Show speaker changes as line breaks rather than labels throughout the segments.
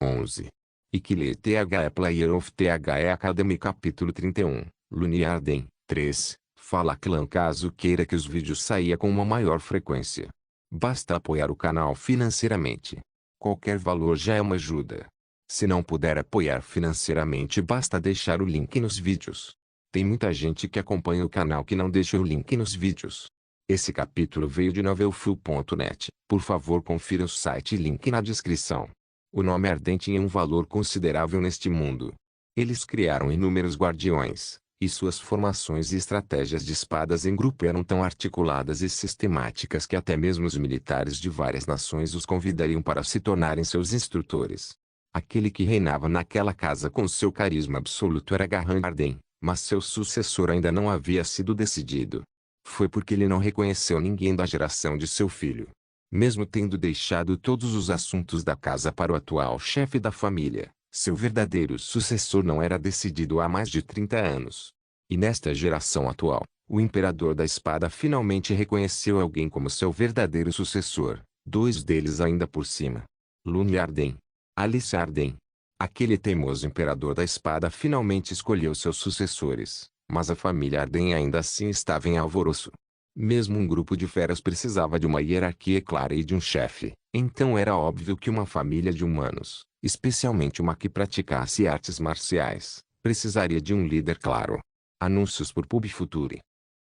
11. Ikile THE Player of THE Academy Capítulo 31, Lunia Arden, 3. Fala Clã caso queira que os vídeos saia com uma maior frequência. Basta apoiar o canal financeiramente. Qualquer valor já é uma ajuda. Se não puder apoiar financeiramente, basta deixar o link nos vídeos. Tem muita gente que acompanha o canal que não deixa o link nos vídeos. Esse capítulo veio de novelfull.net. Por favor, confira o site e link na descrição. O nome Arden tinha um valor considerável neste mundo. Eles criaram inúmeros guardiões, e suas formações e estratégias de espadas em grupo eram tão articuladas e sistemáticas que até mesmo os militares de várias nações os convidariam para se tornarem seus instrutores. Aquele que reinava naquela casa com seu carisma absoluto era Garran Arden, mas seu sucessor ainda não havia sido decidido. Foi porque ele não reconheceu ninguém da geração de seu filho. Mesmo tendo deixado todos os assuntos da casa para o atual chefe da família, seu verdadeiro sucessor não era decidido há mais de 30 anos. E nesta geração atual, o Imperador da Espada finalmente reconheceu alguém como seu verdadeiro sucessor, dois deles ainda por cima. Lunia Arden. Alice Arden. Aquele teimoso Imperador da Espada finalmente escolheu seus sucessores, mas a família Arden ainda assim estava em alvoroço. Mesmo um grupo de feras precisava de uma hierarquia clara e de um chefe, então era óbvio que uma família de humanos, especialmente uma que praticasse artes marciais, precisaria de um líder claro. Anúncios por PubFuture.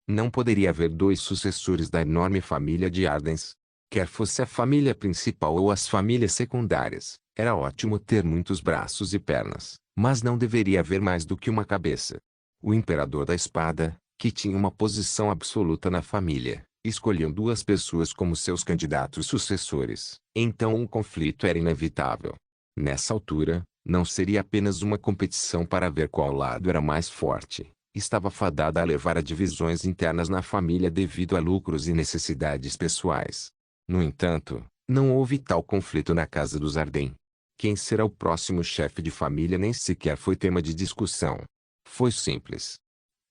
Não poderia haver dois sucessores da enorme família de Ardens. Quer fosse a família principal ou as famílias secundárias, era ótimo ter muitos braços e pernas, mas não deveria haver mais do que uma cabeça. O Imperador da Espada, que tinha uma posição absoluta na família, escolheu duas pessoas como seus candidatos sucessores. Então um conflito era inevitável. Nessa altura, não seria apenas uma competição para ver qual lado era mais forte. Estava fadada a levar a divisões internas na família devido a lucros e necessidades pessoais. No entanto, não houve tal conflito na casa dos Arden. Quem será o próximo chefe de família nem sequer foi tema de discussão. Foi simples.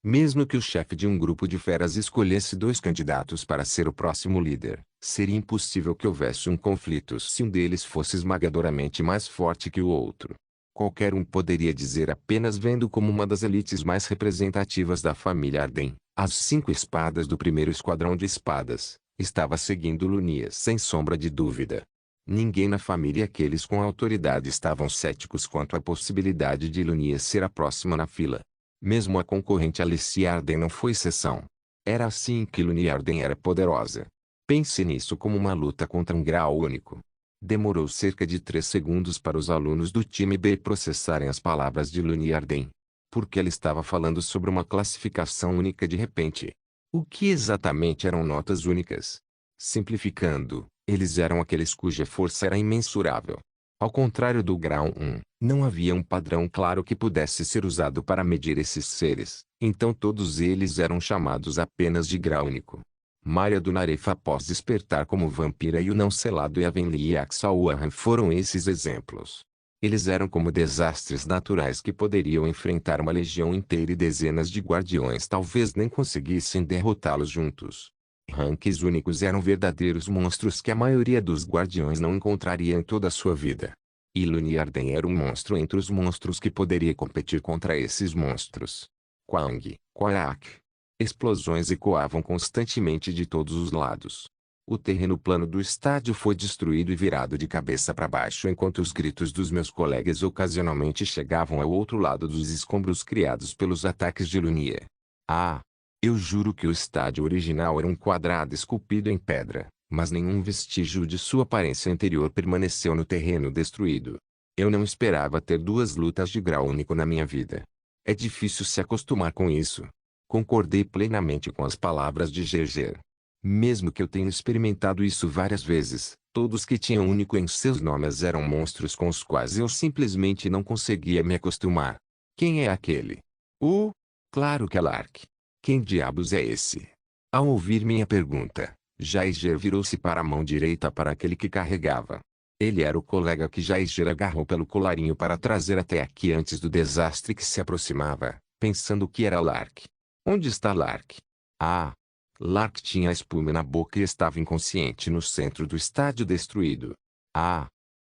Mesmo que o chefe de um grupo de feras escolhesse dois candidatos para ser o próximo líder, seria impossível que houvesse um conflito se um deles fosse esmagadoramente mais forte que o outro. Qualquer um poderia dizer apenas vendo como uma das elites mais representativas da família Arden, as 5 espadas do primeiro esquadrão de espadas, estava seguindo Lunia sem sombra de dúvida. Ninguém na família e aqueles com autoridade estavam céticos quanto à possibilidade de Lunia ser a próxima na fila. Mesmo a concorrente Alice Arden não foi exceção. Era assim que Lunia Arden era poderosa. Pense nisso como uma luta contra um grau único. Demorou cerca de 3 segundos para os alunos do time B processarem as palavras de Lunia Arden. Porque ela estava falando sobre uma classificação única de repente. O que exatamente eram notas únicas? Simplificando, eles eram aqueles cuja força era imensurável. Ao contrário do grau 1, não havia um padrão claro que pudesse ser usado para medir esses seres, então todos eles eram chamados apenas de grau único. Maria do Narefa após despertar como vampira e o não selado Yavenli e Axawahan foram esses exemplos. Eles eram como desastres naturais que poderiam enfrentar uma legião inteira e dezenas de guardiões talvez nem conseguissem derrotá-los juntos. Ranks únicos eram verdadeiros monstros que a maioria dos guardiões não encontraria em toda a sua vida. E Lunia Arden era um monstro entre os monstros que poderia competir contra esses monstros. Quang, Quarak. Explosões ecoavam constantemente de todos os lados. O terreno plano do estádio foi destruído e virado de cabeça para baixo enquanto os gritos dos meus colegas ocasionalmente chegavam ao outro lado dos escombros criados pelos ataques de Lunia. Ah! Eu juro que o estádio original era um quadrado esculpido em pedra, mas nenhum vestígio de sua aparência anterior permaneceu no terreno destruído. Eu não esperava ter 2 lutas de grau único na minha vida. É difícil se acostumar com isso. Concordei plenamente com as palavras de Gerger. Mesmo que eu tenha experimentado isso várias vezes, todos que tinham único em seus nomes eram monstros com os quais eu simplesmente não conseguia me acostumar. Quem é aquele? Claro que é Lark. Quem diabos é esse? Ao ouvir minha pergunta, Jaiger virou-se para a mão direita para aquele que carregava. Ele era o colega que Jaiger agarrou pelo colarinho para trazer até aqui antes do desastre que se aproximava, pensando que era Lark. Onde está Lark? Lark tinha espuma na boca e estava inconsciente no centro do estádio destruído.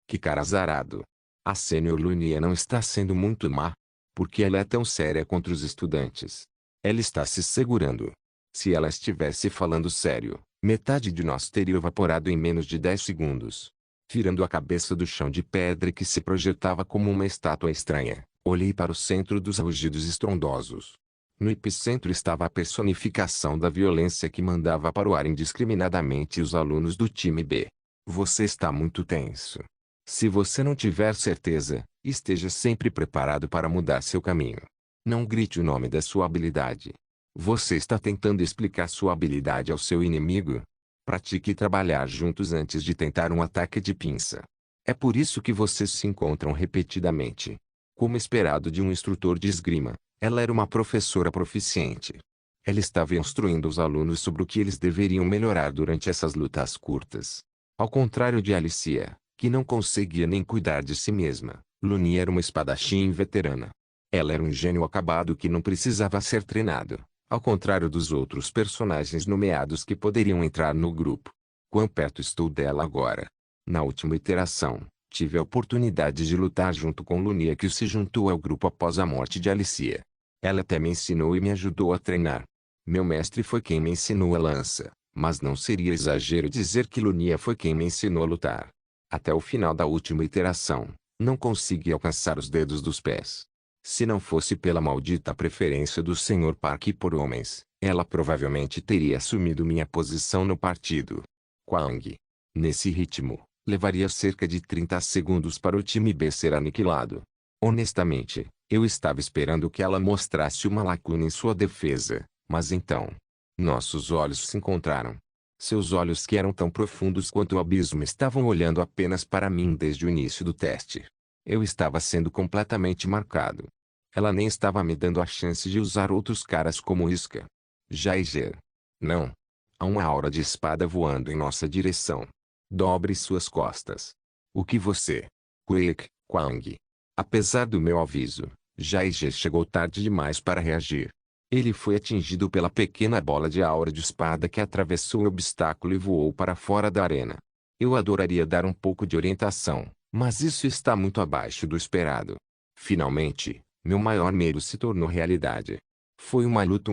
Que cara azarado. A sênior Lunia não está sendo muito má. Por que ela é tão séria contra os estudantes? Ela está se segurando. Se ela estivesse falando sério, metade de nós teria evaporado em menos de 10 segundos. Tirando a cabeça do chão de pedra que se projetava como uma estátua estranha, olhei para o centro dos rugidos estrondosos. No epicentro estava a personificação da violência que mandava para o ar indiscriminadamente os alunos do time B. Você está muito tenso. Se você não tiver certeza, esteja sempre preparado para mudar seu caminho. Não grite o nome da sua habilidade. Você está tentando explicar sua habilidade ao seu inimigo? Pratique trabalhar juntos antes de tentar um ataque de pinça. É por isso que vocês se encontram repetidamente. Como esperado de um instrutor de esgrima, ela era uma professora proficiente. Ela estava instruindo os alunos sobre o que eles deveriam melhorar durante essas lutas curtas. Ao contrário de Alicia, que não conseguia nem cuidar de si mesma, Lunia era uma espadachim veterana. Ela era um gênio acabado que não precisava ser treinado, ao contrário dos outros personagens nomeados que poderiam entrar no grupo. Quão perto estou dela agora? Na última iteração, tive a oportunidade de lutar junto com Lunia, que se juntou ao grupo após a morte de Alicia. Ela até me ensinou e me ajudou a treinar. Meu mestre foi quem me ensinou a lança, mas não seria exagero dizer que Lunia foi quem me ensinou a lutar. Até o final da última iteração, não consegui alcançar os dedos dos pés. Se não fosse pela maldita preferência do Sr. Park por homens, ela provavelmente teria assumido minha posição no partido. Kwang. Nesse ritmo, levaria cerca de 30 segundos para o time B ser aniquilado. Honestamente, eu estava esperando que ela mostrasse uma lacuna em sua defesa, mas então, nossos olhos se encontraram. Seus olhos, que eram tão profundos quanto o abismo, estavam olhando apenas para mim desde o início do teste. Eu estava sendo completamente marcado. Ela nem estava me dando a chance de usar outros caras como isca. Jaiger. Não. Há uma aura de espada voando em nossa direção. Dobre suas costas. O que você? Quick, Kwang. Apesar do meu aviso, Jaiger chegou tarde demais para reagir. Ele foi atingido pela pequena bola de aura de espada que atravessou o obstáculo e voou para fora da arena. Eu adoraria dar um pouco de orientação, mas isso está muito abaixo do esperado. Finalmente, meu maior medo se tornou realidade. Foi uma luta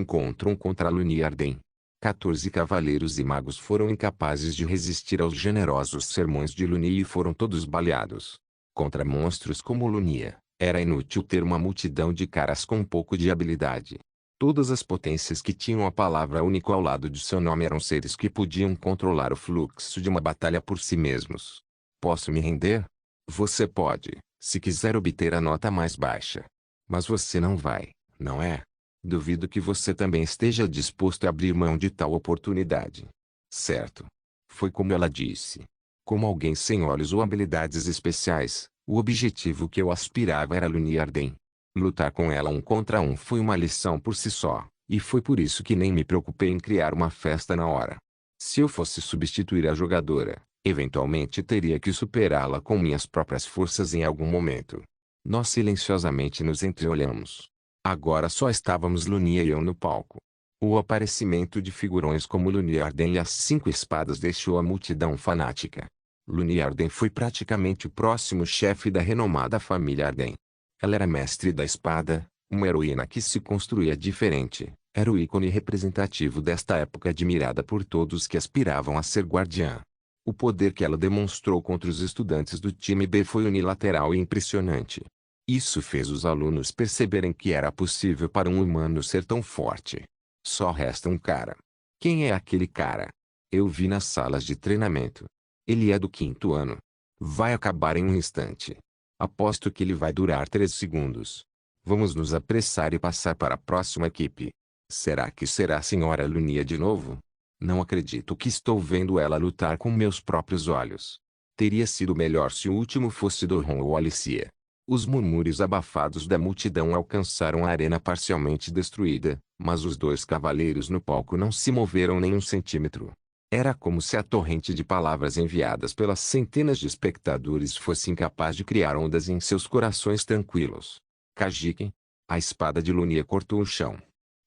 contra Lunia Arden. 14 cavaleiros e magos foram incapazes de resistir aos generosos sermões de Lunia e foram todos baleados. Contra monstros como Lunia, era inútil ter uma multidão de caras com um pouco de habilidade. Todas as potências que tinham a palavra único ao lado de seu nome eram seres que podiam controlar o fluxo de uma batalha por si mesmos. Posso me render? Você pode, se quiser obter a nota mais baixa. Mas você não vai, não é? Duvido que você também esteja disposto a abrir mão de tal oportunidade. Certo. Foi como ela disse. Como alguém sem olhos ou habilidades especiais, o objetivo que eu aspirava era Lunia Arden. Lutar com ela contra um foi uma lição por si só, e foi por isso que nem me preocupei em criar uma festa na hora. Se eu fosse substituir a jogadora, eventualmente teria que superá-la com minhas próprias forças em algum momento. Nós silenciosamente nos entreolhamos. Agora só estávamos Lunia e eu no palco. O aparecimento de figurões como Lunia Arden e as 5 espadas deixou a multidão fanática. Lunia Arden foi praticamente o próximo chefe da renomada família Arden. Ela era mestre da espada, uma heroína que se construía diferente, era o ícone representativo desta época, admirada por todos que aspiravam a ser guardiã. O poder que ela demonstrou contra os estudantes do time B foi unilateral e impressionante. Isso fez os alunos perceberem que era possível para um humano ser tão forte. Só resta um cara. Quem é aquele cara? Eu vi nas salas de treinamento. Ele é do 5º ano. Vai acabar em um instante. Aposto que ele vai durar 3 segundos. Vamos nos apressar e passar para a próxima equipe. Será que será a senhora Lunia de novo? Não acredito que estou vendo ela lutar com meus próprios olhos. Teria sido melhor se o último fosse Doron ou Alicia. Os murmúrios abafados da multidão alcançaram a arena parcialmente destruída, mas os 2 cavaleiros no palco não se moveram nem um centímetro. Era como se a torrente de palavras enviadas pelas centenas de espectadores fosse incapaz de criar ondas em seus corações tranquilos. Kajiki. A espada de Lunia cortou o chão.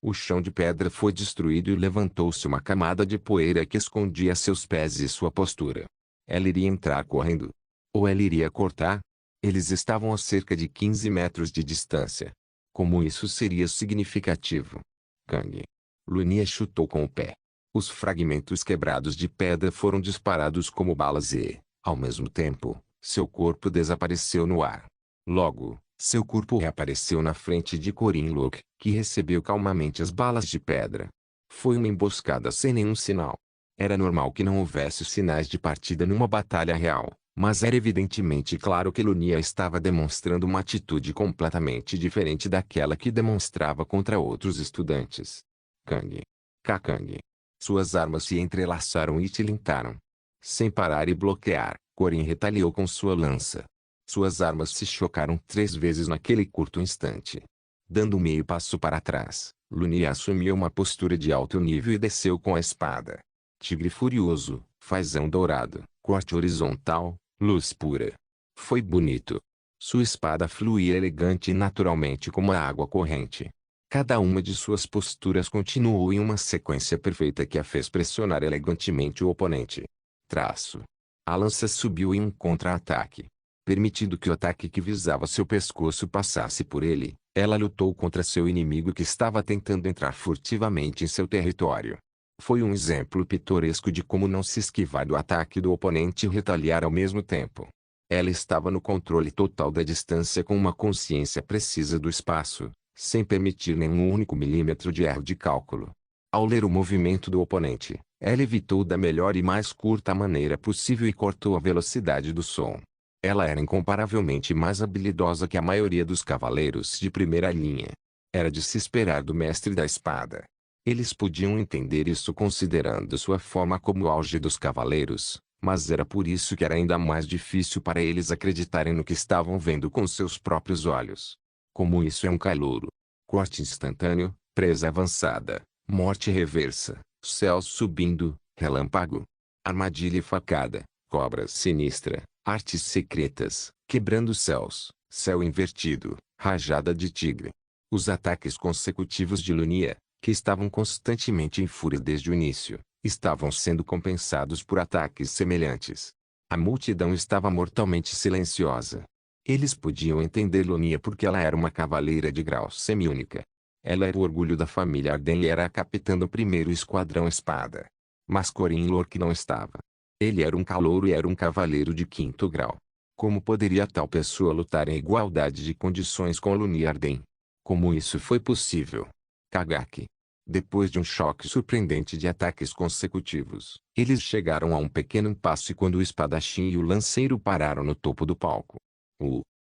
O chão de pedra foi destruído e levantou-se uma camada de poeira que escondia seus pés e sua postura. Ela iria entrar correndo. Ou ela iria cortar? Eles estavam a cerca de 15 metros de distância. Como isso seria significativo? Kang. Lunia chutou com o pé. Os fragmentos quebrados de pedra foram disparados como balas e, ao mesmo tempo, seu corpo desapareceu no ar. Logo, seu corpo reapareceu na frente de Corinlock, que recebeu calmamente as balas de pedra. Foi uma emboscada sem nenhum sinal. Era normal que não houvesse sinais de partida numa batalha real, mas era evidentemente claro que Lunia estava demonstrando uma atitude completamente diferente daquela que demonstrava contra outros estudantes. Kang. Kakang. Suas armas se entrelaçaram e tilintaram. Sem parar e bloquear, Corin retaliou com sua lança. Suas armas se chocaram 3 vezes naquele curto instante. Dando meio passo para trás, Lunia assumiu uma postura de alto nível e desceu com a espada. Tigre furioso, fazão dourado, corte horizontal, luz pura. Foi bonito. Sua espada fluía elegante e naturalmente como a água corrente. Cada uma de suas posturas continuou em uma sequência perfeita que a fez pressionar elegantemente o oponente. Traço. A lança subiu em um contra-ataque. Permitindo que o ataque que visava seu pescoço passasse por ele, ela lutou contra seu inimigo que estava tentando entrar furtivamente em seu território. Foi um exemplo pitoresco de como não se esquivar do ataque do oponente e retaliar ao mesmo tempo. Ela estava no controle total da distância com uma consciência precisa do espaço, sem permitir nenhum único milímetro de erro de cálculo. Ao ler o movimento do oponente, ela evitou da melhor e mais curta maneira possível e cortou a velocidade do som. Ela era incomparavelmente mais habilidosa que a maioria dos cavaleiros de primeira linha. Era de se esperar do mestre da espada. Eles podiam entender isso considerando sua forma como o auge dos cavaleiros, mas era por isso que era ainda mais difícil para eles acreditarem no que estavam vendo com seus próprios olhos. Como isso é um calouro. Corte instantâneo, presa avançada, morte reversa, céus subindo, relâmpago. Armadilha e facada, cobra sinistra, artes secretas, quebrando céus, céu invertido, rajada de tigre. Os ataques consecutivos de Lunia, que estavam constantemente em fúria desde o início, estavam sendo compensados por ataques semelhantes. A multidão estava mortalmente silenciosa. Eles podiam entender Lunia porque ela era uma cavaleira de grau semiúnica. Ela era o orgulho da família Arden e era a capitã do primeiro esquadrão espada. Mas Corinlock não estava. Ele era um calouro e era um cavaleiro de 5º grau. Como poderia tal pessoa lutar em igualdade de condições com Lunia Arden? Como isso foi possível? Kagaki. Depois de um choque surpreendente de ataques consecutivos, eles chegaram a um pequeno impasse quando o espadachim e o lanceiro pararam no topo do palco.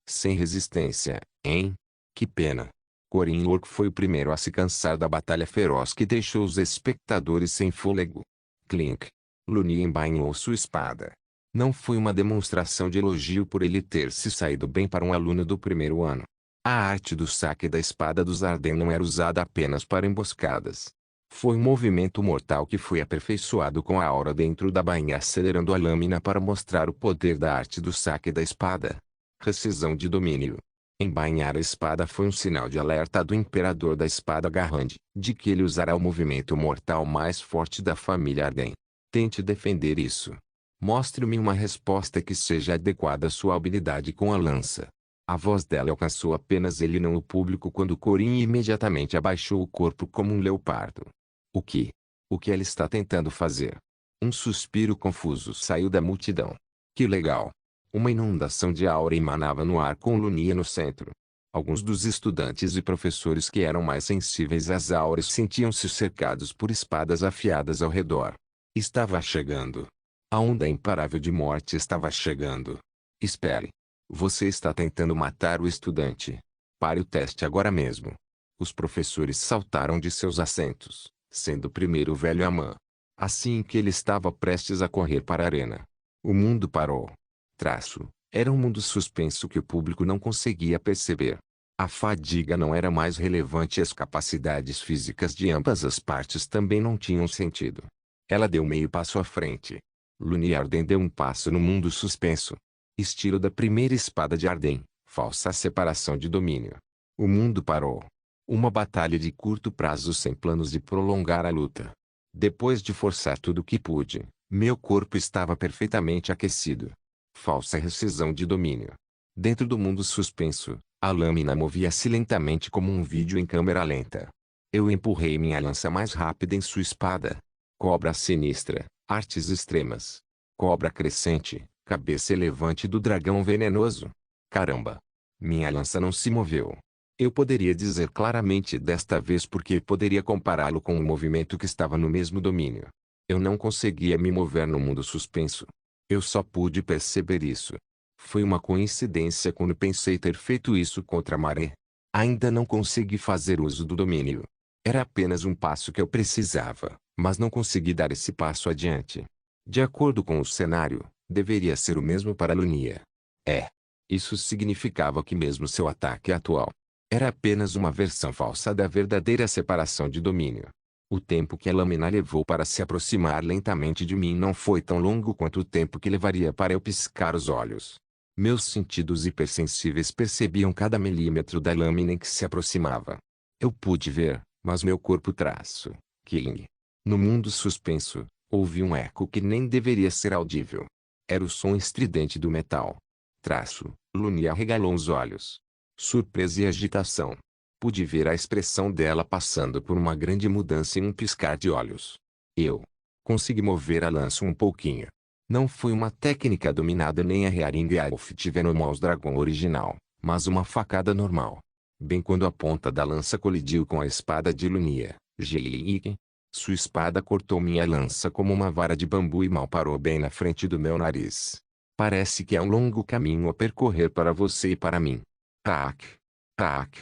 Sem resistência, hein? Que pena. Corinlock foi o primeiro a se cansar da batalha feroz que deixou os espectadores sem fôlego. Clink. Lunia embainhou sua espada. Não foi uma demonstração de elogio por ele ter se saído bem para um aluno do primeiro ano. A arte do saque da espada dos Arden não era usada apenas para emboscadas. Foi um movimento mortal que foi aperfeiçoado com a aura dentro da bainha acelerando a lâmina para mostrar o poder da arte do saque da espada. Rescisão de domínio. Embainhar a espada foi um sinal de alerta do Imperador da Espada Garrand, de que ele usará o movimento mortal mais forte da família Arden. Tente defender isso. Mostre-me uma resposta que seja adequada à sua habilidade com a lança. A voz dela alcançou apenas ele e não o público quando Corin imediatamente abaixou o corpo como um leopardo. O que? O que ela está tentando fazer? Um suspiro confuso saiu da multidão. Que legal! Uma inundação de aura emanava no ar com Lunia no centro. Alguns dos estudantes e professores que eram mais sensíveis às auras sentiam-se cercados por espadas afiadas ao redor. Estava chegando. A onda imparável de morte estava chegando. Espere. Você está tentando matar o estudante. Pare o teste agora mesmo. Os professores saltaram de seus assentos, sendo primeiro o velho Aman. Assim que ele estava prestes a correr para a arena, o mundo parou. Era um mundo suspenso que o público não conseguia perceber. A fadiga não era mais relevante e as capacidades físicas de ambas as partes também não tinham sentido. Ela deu meio passo à frente. Lunia Arden deu um passo no mundo suspenso. Estilo da primeira espada de Arden, falsa separação de domínio. O mundo parou. Uma batalha de curto prazo sem planos de prolongar a luta. Depois de forçar tudo o que pude, meu corpo estava perfeitamente aquecido. Falsa rescisão de domínio. Dentro do mundo suspenso, a lâmina movia-se lentamente como um vídeo em câmera lenta. Eu empurrei minha lança mais rápida em sua espada. Cobra sinistra, artes extremas. Cobra crescente, cabeça elevante do dragão venenoso. Caramba! Minha lança não se moveu. Eu poderia dizer claramente desta vez porque poderia compará-lo com um movimento que estava no mesmo domínio. Eu não conseguia me mover no mundo suspenso. Eu só pude perceber isso. Foi uma coincidência quando pensei ter feito isso contra a maré. Ainda não consegui fazer uso do domínio. Era apenas um passo que eu precisava, mas não consegui dar esse passo adiante. De acordo com o cenário, deveria ser o mesmo para Lunia. Isso significava que mesmo seu ataque atual era apenas uma versão falsa da verdadeira separação de domínio. O tempo que a lâmina levou para se aproximar lentamente de mim não foi tão longo quanto o tempo que levaria para eu piscar os olhos. Meus sentidos hipersensíveis percebiam cada milímetro da lâmina em que se aproximava. Eu pude ver, mas meu corpo traço, King. No mundo suspenso, houve um eco que nem deveria ser audível. Era o som estridente do metal. Traço, Lunia arregalou os olhos. Surpresa e agitação. Pude ver a expressão dela passando por uma grande mudança em um piscar de olhos. Eu consegui mover a lança um pouquinho. Não foi uma técnica dominada nem a Rearing of Venomous Dragon original, mas uma facada normal. Bem quando a ponta da lança colidiu com a espada de Lunia, sua espada cortou minha lança como uma vara de bambu e mal parou bem na frente do meu nariz. Parece que há um longo caminho a percorrer para você e para mim. Tac, tac.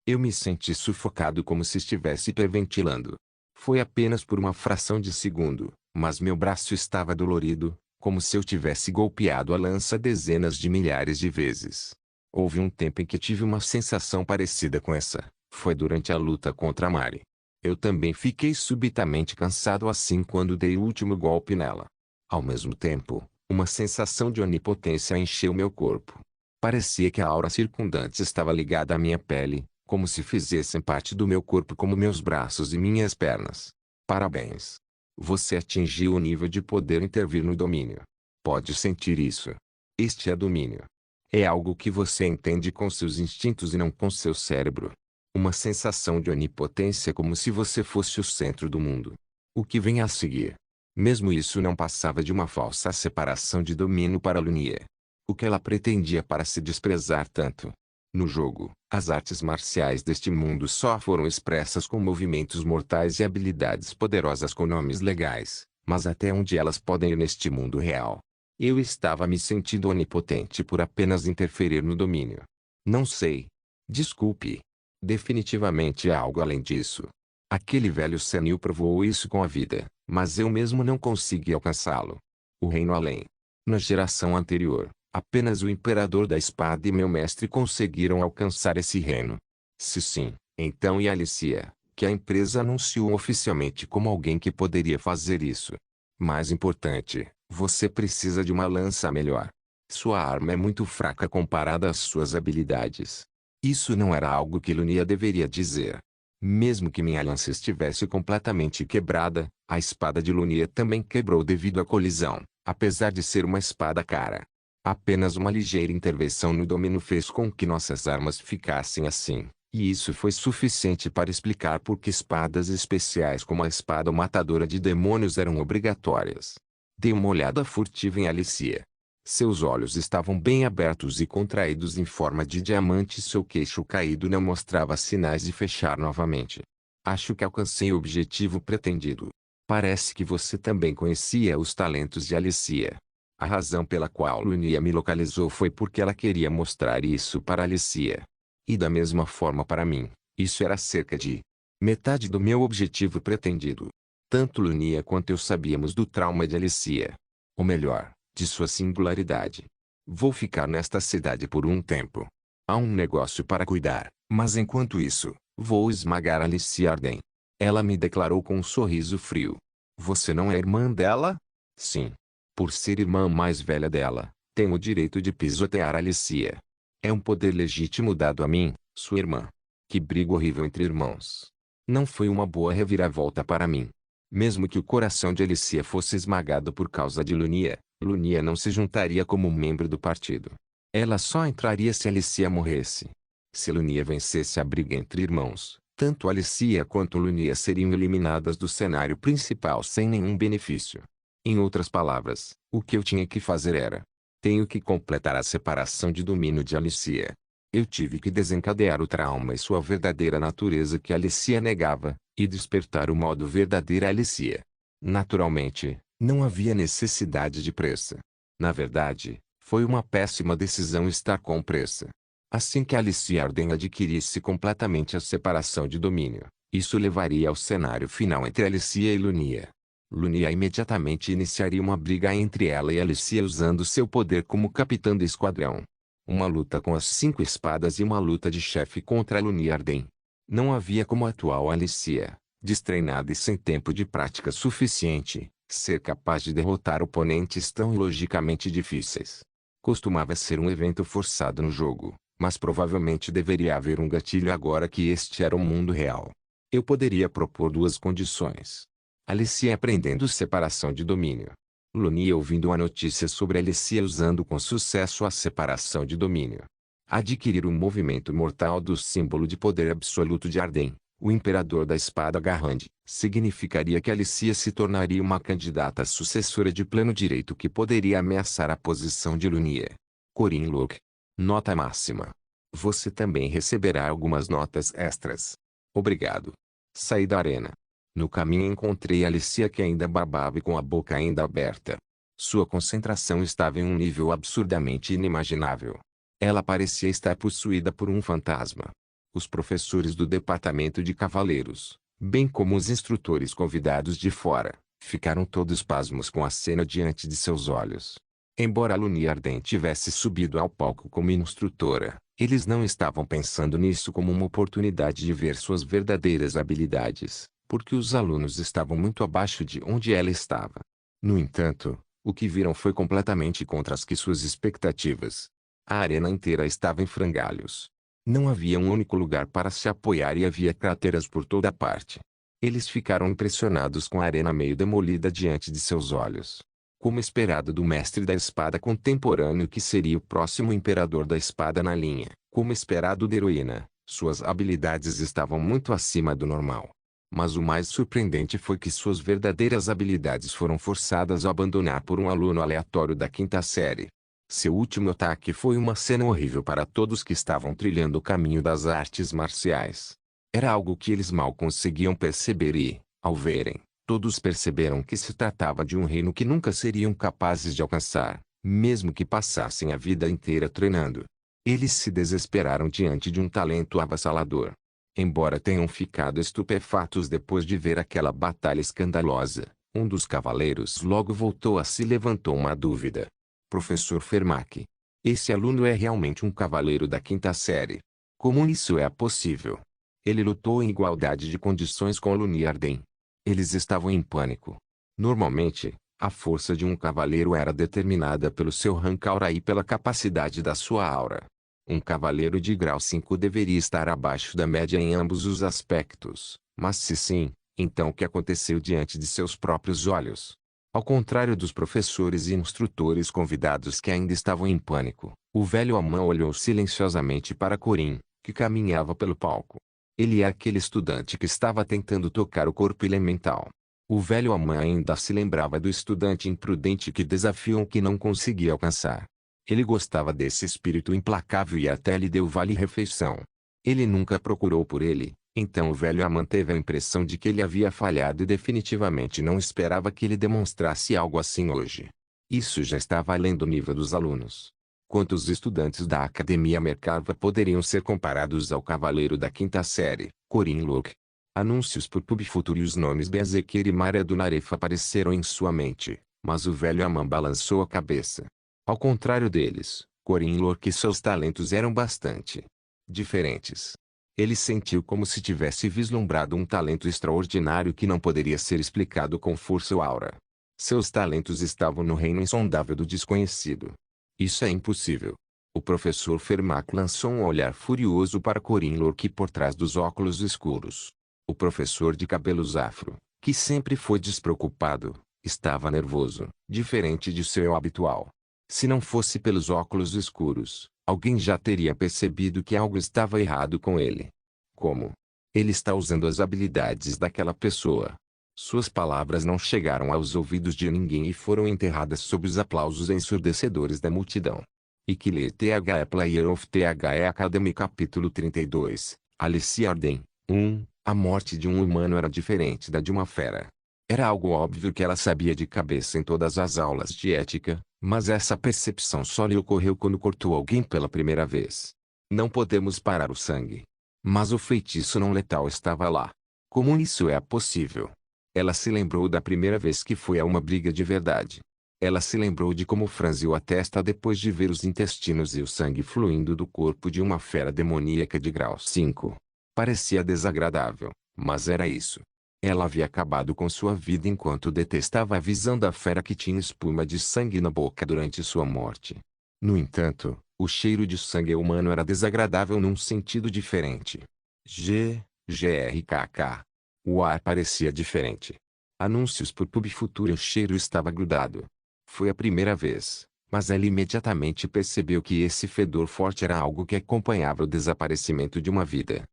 Eu me senti sufocado como se estivesse hiperventilando. Foi apenas por uma fração de segundo, mas meu braço estava dolorido, como se eu tivesse golpeado a lança dezenas de milhares de vezes. Houve um tempo em que tive uma sensação parecida com essa. Foi durante a luta contra a Mari. Eu também fiquei subitamente cansado assim quando dei o último golpe nela. Ao mesmo tempo, uma sensação de onipotência encheu meu corpo. Parecia que a aura circundante estava ligada à minha pele, como se fizessem parte do meu corpo como meus braços e minhas pernas. Parabéns! Você atingiu o nível de poder intervir no domínio. Pode sentir isso. Este é domínio. É algo que você entende com seus instintos e não com seu cérebro. Uma sensação de onipotência como se você fosse o centro do mundo. O que vem a seguir? Mesmo isso não passava de uma falsa separação de domínio para Lunia. O que ela pretendia para se desprezar tanto? No jogo, as artes marciais deste mundo só foram expressas com movimentos mortais e habilidades poderosas com nomes legais, mas até onde elas podem ir neste mundo real? Eu estava me sentindo onipotente por apenas interferir no domínio. Não sei. Desculpe. Definitivamente é algo além disso. Aquele velho senil provou isso com a vida, mas eu mesmo não consegui alcançá-lo. O reino além. Na geração anterior, apenas o Imperador da Espada e meu mestre conseguiram alcançar esse reino. Se sim, então e Alicia, que a empresa anunciou oficialmente como alguém que poderia fazer isso. Mais importante, você precisa de uma lança melhor. Sua arma é muito fraca comparada às suas habilidades. Isso não era algo que Lunia deveria dizer. Mesmo que minha lança estivesse completamente quebrada, a espada de Lunia também quebrou devido à colisão, apesar de ser uma espada cara. Apenas uma ligeira intervenção no domínio fez com que nossas armas ficassem assim, e isso foi suficiente para explicar por que espadas especiais como a espada matadora de demônios eram obrigatórias. Dei uma olhada furtiva em Alicia. Seus olhos estavam bem abertos e contraídos em forma de diamante e seu queixo caído não mostrava sinais de fechar novamente. Acho que alcancei o objetivo pretendido. Parece que você também conhecia os talentos de Alicia. A razão pela qual Lunia me localizou foi porque ela queria mostrar isso para Alicia. E da mesma forma para mim, isso era cerca de metade do meu objetivo pretendido. Tanto Lunia quanto eu sabíamos do trauma de Alicia. Ou melhor, de sua singularidade. Vou ficar nesta cidade por um tempo. Há um negócio para cuidar, mas enquanto isso, vou esmagar Alicia Arden. Ela me declarou com um sorriso frio. Você não é irmã dela? Sim. Por ser irmã mais velha dela, tenho o direito de pisotear Alicia. É um poder legítimo dado a mim, sua irmã. Que briga horrível entre irmãos. Não foi uma boa reviravolta para mim. Mesmo que o coração de Alicia fosse esmagado por causa de Lunia, Lunia não se juntaria como membro do partido. Ela só entraria se Alicia morresse. Se Lunia vencesse a briga entre irmãos, tanto Alicia quanto Lunia seriam eliminadas do cenário principal sem nenhum benefício. Em outras palavras, o que eu tinha que fazer era: tenho que completar a separação de domínio de Alicia. Eu tive que desencadear o trauma e sua verdadeira natureza que Alicia negava, e despertar o modo verdadeiro Alicia. Naturalmente, não havia necessidade de pressa. Na verdade, foi uma péssima decisão estar com pressa. Assim que Alicia Arden adquirisse completamente a separação de domínio, isso levaria ao cenário final entre Alicia e Lunia. Lunia imediatamente iniciaria uma briga entre ela e Alicia usando seu poder como capitã do esquadrão. Uma luta com as 5 espadas e uma luta de chefe contra Lunia Arden. Não havia como a atual Alicia, destreinada e sem tempo de prática suficiente, ser capaz de derrotar oponentes tão logicamente difíceis. Costumava ser um evento forçado no jogo, mas provavelmente deveria haver um gatilho agora que este era o mundo real. Eu poderia propor 2 condições. Alicia aprendendo separação de domínio. Lunia ouvindo a notícia sobre Alicia usando com sucesso a separação de domínio. Adquirir o movimento mortal do símbolo de poder absoluto de Arden, o imperador da espada Garrand, significaria que Alicia se tornaria uma candidata sucessora de pleno direito que poderia ameaçar a posição de Lunia. Corin Locke. Nota máxima. Você também receberá algumas notas extras. Obrigado. Saí da arena. No caminho encontrei Alicia que ainda babava e com a boca ainda aberta. Sua concentração estava em um nível absurdamente inimaginável. Ela parecia estar possuída por um fantasma. Os professores do departamento de cavaleiros, bem como os instrutores convidados de fora, ficaram todos pasmos com a cena diante de seus olhos. Embora Lunia Arden tivesse subido ao palco como instrutora, eles não estavam pensando nisso como uma oportunidade de ver suas verdadeiras habilidades, porque os alunos estavam muito abaixo de onde ela estava. No entanto, o que viram foi completamente contra as que suas expectativas. A arena inteira estava em frangalhos. Não havia um único lugar para se apoiar e havia crateras por toda parte. Eles ficaram impressionados com a arena meio demolida diante de seus olhos. Como esperado do mestre da espada contemporâneo que seria o próximo imperador da espada na linha, como esperado da heroína, suas habilidades estavam muito acima do normal. Mas o mais surpreendente foi que suas verdadeiras habilidades foram forçadas a abandonar por um aluno aleatório da 5ª série. Seu último ataque foi uma cena horrível para todos que estavam trilhando o caminho das artes marciais. Era algo que eles mal conseguiam perceber e, ao verem, todos perceberam que se tratava de um reino que nunca seriam capazes de alcançar, mesmo que passassem a vida inteira treinando. Eles se desesperaram diante de um talento avassalador. Embora tenham ficado estupefatos depois de ver aquela batalha escandalosa, um dos cavaleiros logo voltou a se levantou uma dúvida. Professor Fermac. Esse aluno é realmente um cavaleiro da 5ª série. Como isso é possível? Ele lutou em igualdade de condições com Lunia Arden. Eles estavam em pânico. Normalmente, a força de um cavaleiro era determinada pelo seu rank aura e pela capacidade da sua aura. Um cavaleiro de grau 5 deveria estar abaixo da média em ambos os aspectos, mas se sim, então o que aconteceu diante de seus próprios olhos? Ao contrário dos professores e instrutores convidados que ainda estavam em pânico, o velho Amã olhou silenciosamente para Corin, que caminhava pelo palco. Ele é aquele estudante que estava tentando tocar o corpo elemental. O velho Amã ainda se lembrava do estudante imprudente que desafiou o que não conseguia alcançar. Ele gostava desse espírito implacável e até lhe deu vale-refeição. Ele nunca procurou por ele, então o velho Amã teve a impressão de que ele havia falhado e definitivamente não esperava que ele demonstrasse algo assim hoje. Isso já estava além do nível dos alunos. Quantos estudantes da Academia Merkava poderiam ser comparados ao cavaleiro da 5ª série, Corin Locke? Anúncios por PubFuture e os nomes Bezequer e Maria do Narefa apareceram em sua mente, mas o velho Amã balançou a cabeça. Ao contrário deles, Corin Locke e seus talentos eram bastante diferentes. Ele sentiu como se tivesse vislumbrado um talento extraordinário que não poderia ser explicado com força ou aura. Seus talentos estavam no reino insondável do desconhecido. Isso é impossível. O professor Fermac lançou um olhar furioso para Corin Locke por trás dos óculos escuros. O professor de cabelos afro, que sempre foi despreocupado, estava nervoso, diferente de seu habitual. Se não fosse pelos óculos escuros, alguém já teria percebido que algo estava errado com ele. Como? Ele está usando as habilidades daquela pessoa. Suas palavras não chegaram aos ouvidos de ninguém e foram enterradas sob os aplausos ensurdecedores da multidão. Iquile The Player of The Academy Capítulo 32 Alicia Arden 1. A morte de um humano era diferente da de uma fera. Era algo óbvio que ela sabia de cabeça em todas as aulas de ética, mas essa percepção só lhe ocorreu quando cortou alguém pela primeira vez. Não podemos parar o sangue. Mas o feitiço não letal estava lá. Como isso é possível? Ela se lembrou da primeira vez que foi a uma briga de verdade. Ela se lembrou de como franziu a testa depois de ver os intestinos e o sangue fluindo do corpo de uma fera demoníaca de grau 5. Parecia desagradável, mas era isso. Ela havia acabado com sua vida enquanto detestava a visão da fera que tinha espuma de sangue na boca durante sua morte. No entanto, o cheiro de sangue humano era desagradável num sentido diferente. GRKK. O ar parecia diferente. Anúncios por Pub Future. O cheiro estava grudado. Foi a primeira vez, mas ela imediatamente percebeu que esse fedor forte era algo que acompanhava o desaparecimento de uma vida.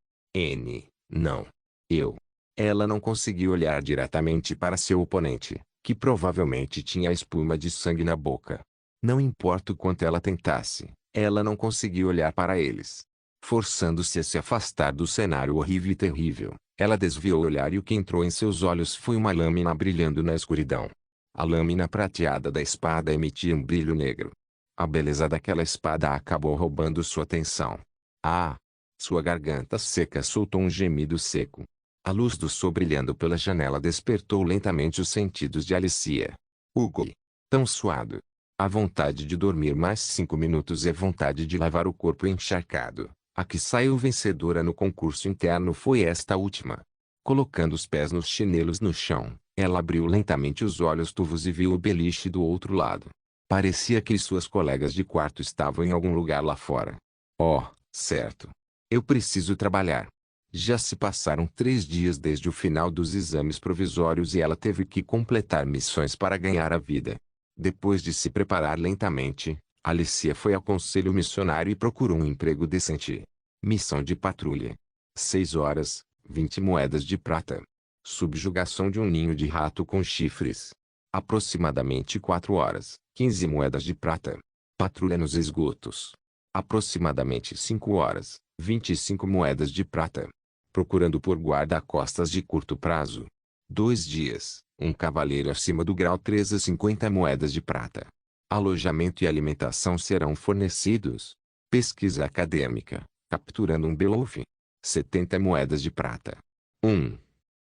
Não. Eu. Ela não conseguiu olhar diretamente para seu oponente, que provavelmente tinha a espuma de sangue na boca. Não importa o quanto ela tentasse, ela não conseguiu olhar para eles. Forçando-se a se afastar do cenário horrível e terrível, ela desviou o olhar e o que entrou em seus olhos foi uma lâmina brilhando na escuridão. A lâmina prateada da espada emitia um brilho negro. A beleza daquela espada acabou roubando sua atenção. Ah! Sua garganta seca soltou um gemido seco. A luz do sol brilhando pela janela despertou lentamente os sentidos de Alicia. Hugo! Tão suado. A vontade de dormir mais 5 minutos e a vontade de lavar o corpo encharcado. A que saiu vencedora no concurso interno foi esta última. Colocando os pés nos chinelos no chão, ela abriu lentamente os olhos turvos e viu o beliche do outro lado. Parecia que suas colegas de quarto estavam em algum lugar lá fora. Oh, certo. Eu preciso trabalhar. Já se passaram 3 dias desde o final dos exames provisórios e ela teve que completar missões para ganhar a vida. Depois de se preparar lentamente, Alicia foi ao conselho missionário e procurou um emprego decente. Missão de patrulha. 6 horas, 20 moedas de prata. Subjugação de um ninho de rato com chifres. Aproximadamente 4 horas, 15 moedas de prata. Patrulha nos esgotos. Aproximadamente 5 horas, 25 moedas de prata. Procurando por guarda-costas de curto prazo. 2 dias, um cavaleiro acima do grau 3 a 50 moedas de prata. Alojamento e alimentação serão fornecidos. Pesquisa acadêmica, capturando um Beowulf. 70 moedas de prata. 1.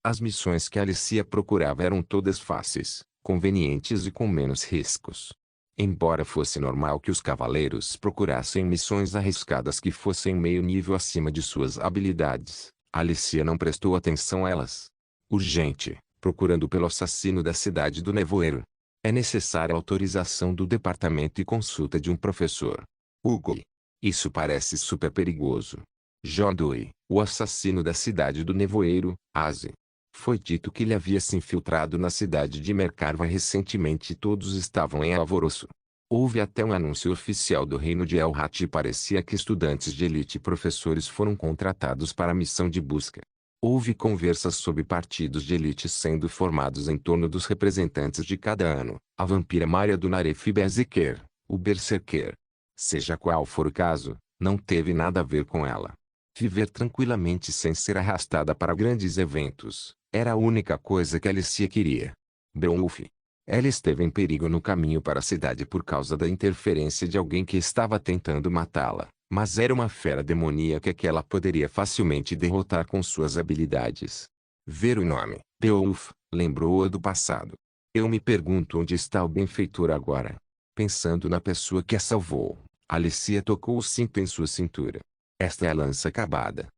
As missões que Alicia procurava eram todas fáceis, convenientes e com menos riscos. Embora fosse normal que os cavaleiros procurassem missões arriscadas que fossem meio nível acima de suas habilidades, Alicia não prestou atenção a elas. Urgente, procurando pelo assassino da cidade do nevoeiro. É necessária a autorização do departamento e consulta de um professor. Hugo. Isso parece super perigoso. Jodui, o assassino da cidade do nevoeiro, Aze. Foi dito que ele havia se infiltrado na cidade de Mercarva recentemente e todos estavam em alvoroço. Houve até um anúncio oficial do reino de Elhat e parecia que estudantes de elite e professores foram contratados para a missão de busca. Houve conversas sobre partidos de elite sendo formados em torno dos representantes de cada ano, a vampira Maria do Naref Berserker, o Berserker. Seja qual for o caso, não teve nada a ver com ela. Viver tranquilamente sem ser arrastada para grandes eventos, era a única coisa que Alicia queria. Beowulf. Ela esteve em perigo no caminho para a cidade por causa da interferência de alguém que estava tentando matá-la, mas era uma fera demoníaca que ela poderia facilmente derrotar com suas habilidades. Ver o nome, Beowulf, lembrou-a do passado. Eu me pergunto onde está o benfeitor agora. Pensando na pessoa que a salvou, Alicia tocou o cinto em sua cintura. Esta é a lança acabada.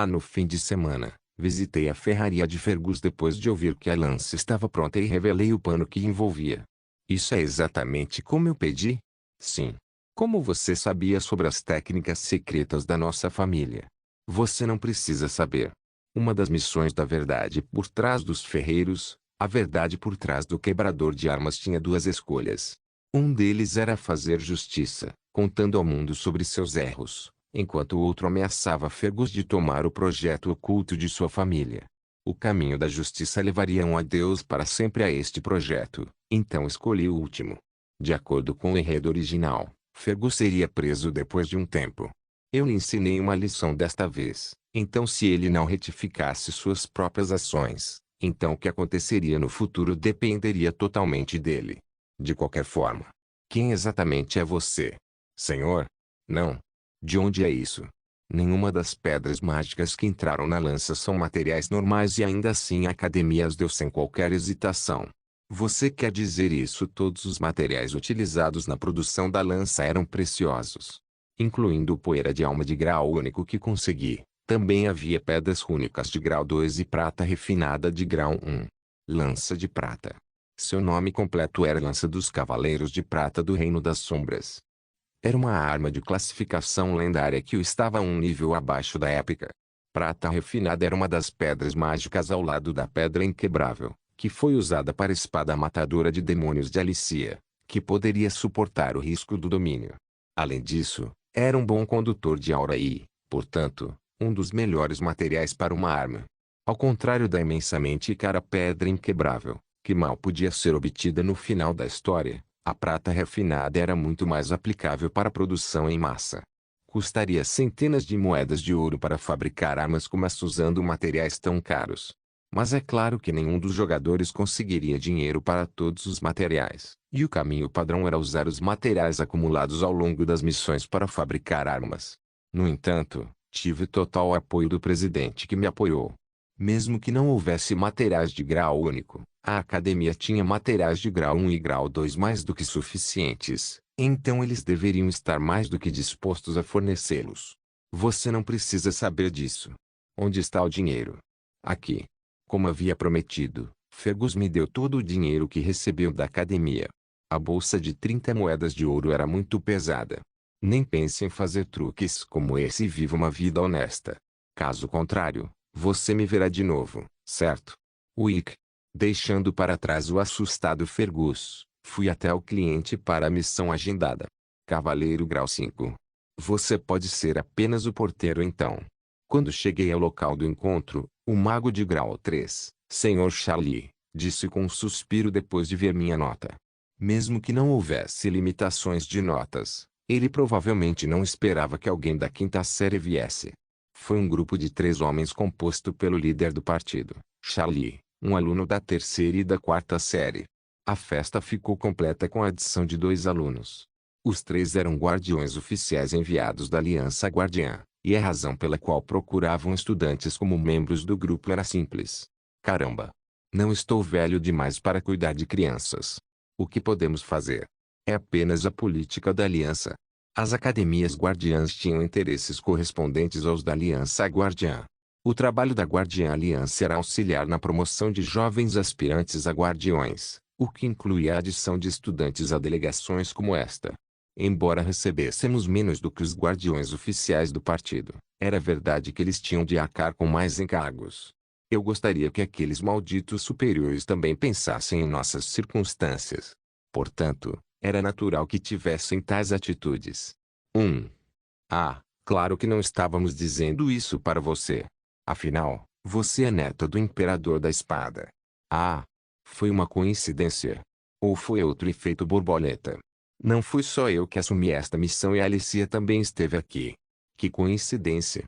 No fim de semana, visitei a ferraria de Fergus depois de ouvir que a lança estava pronta e revelei o pano que envolvia. Isso é exatamente como eu pedi? Sim. Como você sabia sobre as técnicas secretas da nossa família? Você não precisa saber. Uma das missões da verdade por trás dos ferreiros, a verdade por trás do quebrador de armas tinha 2 escolhas. Um deles era fazer justiça, contando ao mundo sobre seus erros, enquanto o outro ameaçava Fergus de tomar o projeto oculto de sua família. O caminho da justiça levaria um adeus para sempre a este projeto, então escolhi o último. De acordo com o enredo original, Fergus seria preso depois de um tempo. Eu lhe ensinei uma lição desta vez, então se ele não retificasse suas próprias ações, então o que aconteceria no futuro dependeria totalmente dele. De qualquer forma, quem exatamente é você? Senhor? Não. De onde é isso? Nenhuma das pedras mágicas que entraram na lança são materiais normais e ainda assim a academia as deu sem qualquer hesitação. Você quer dizer isso? Todos os materiais utilizados na produção da lança eram preciosos, incluindo poeira de alma de grau único que consegui. Também havia pedras rúnicas de grau 2 e prata refinada de grau 1. Lança de prata. Seu nome completo era Lança dos Cavaleiros de Prata do Reino das Sombras. Era uma arma de classificação lendária que estava um nível abaixo da épica. Prata refinada era uma das pedras mágicas ao lado da Pedra Inquebrável, que foi usada para a espada matadora de demônios de Alicia, que poderia suportar o risco do domínio. Além disso, era um bom condutor de aura e, portanto, um dos melhores materiais para uma arma. Ao contrário da imensamente cara Pedra Inquebrável, que mal podia ser obtida no final da história, a prata refinada era muito mais aplicável para a produção em massa. Custaria centenas de moedas de ouro para fabricar armas como essa usando materiais tão caros. Mas é claro que nenhum dos jogadores conseguiria dinheiro para todos os materiais, e o caminho padrão era usar os materiais acumulados ao longo das missões para fabricar armas. No entanto, tive total apoio do presidente que me apoiou. Mesmo que não houvesse materiais de grau único, a academia tinha materiais de grau 1 e grau 2 mais do que suficientes, então eles deveriam estar mais do que dispostos a fornecê-los. Você não precisa saber disso. Onde está o dinheiro? Aqui. Como havia prometido, Fergus me deu todo o dinheiro que recebeu da academia. A bolsa de 30 moedas de ouro era muito pesada. Nem pense em fazer truques como esse e viva uma vida honesta. Caso contrário, você me verá de novo, certo? Wick. Deixando para trás o assustado Fergus, fui até o cliente para a missão agendada. Cavaleiro grau 5. Você pode ser apenas o porteiro então. Quando cheguei ao local do encontro, o mago de grau 3, Sr. Charlie, disse com um suspiro depois de ver minha nota. Mesmo que não houvesse limitações de notas, ele provavelmente não esperava que alguém da quinta série viesse. Foi um grupo de 3 homens composto pelo líder do partido, Charlie, um aluno da terceira e da quarta série. A festa ficou completa com a adição de 2 alunos. Os 3 eram guardiões oficiais enviados da Aliança Guardiã, e a razão pela qual procuravam estudantes como membros do grupo era simples. Caramba! Não estou velho demais para cuidar de crianças. O que podemos fazer? É apenas a política da Aliança. As academias guardiãs tinham interesses correspondentes aos da Aliança Guardiã. O trabalho da Guardiã Aliança era auxiliar na promoção de jovens aspirantes a guardiões, o que incluía a adição de estudantes a delegações como esta. Embora recebêssemos menos do que os guardiões oficiais do partido, era verdade que eles tinham de arcar com mais encargos. Eu gostaria que aqueles malditos superiores também pensassem em nossas circunstâncias. Portanto, era natural que tivessem tais atitudes. Claro que não estávamos dizendo isso para você. Afinal, você é neta do Imperador da Espada. Foi uma coincidência. Ou foi outro efeito borboleta? Não fui só eu que assumi esta missão e a Alicia também esteve aqui. Que coincidência.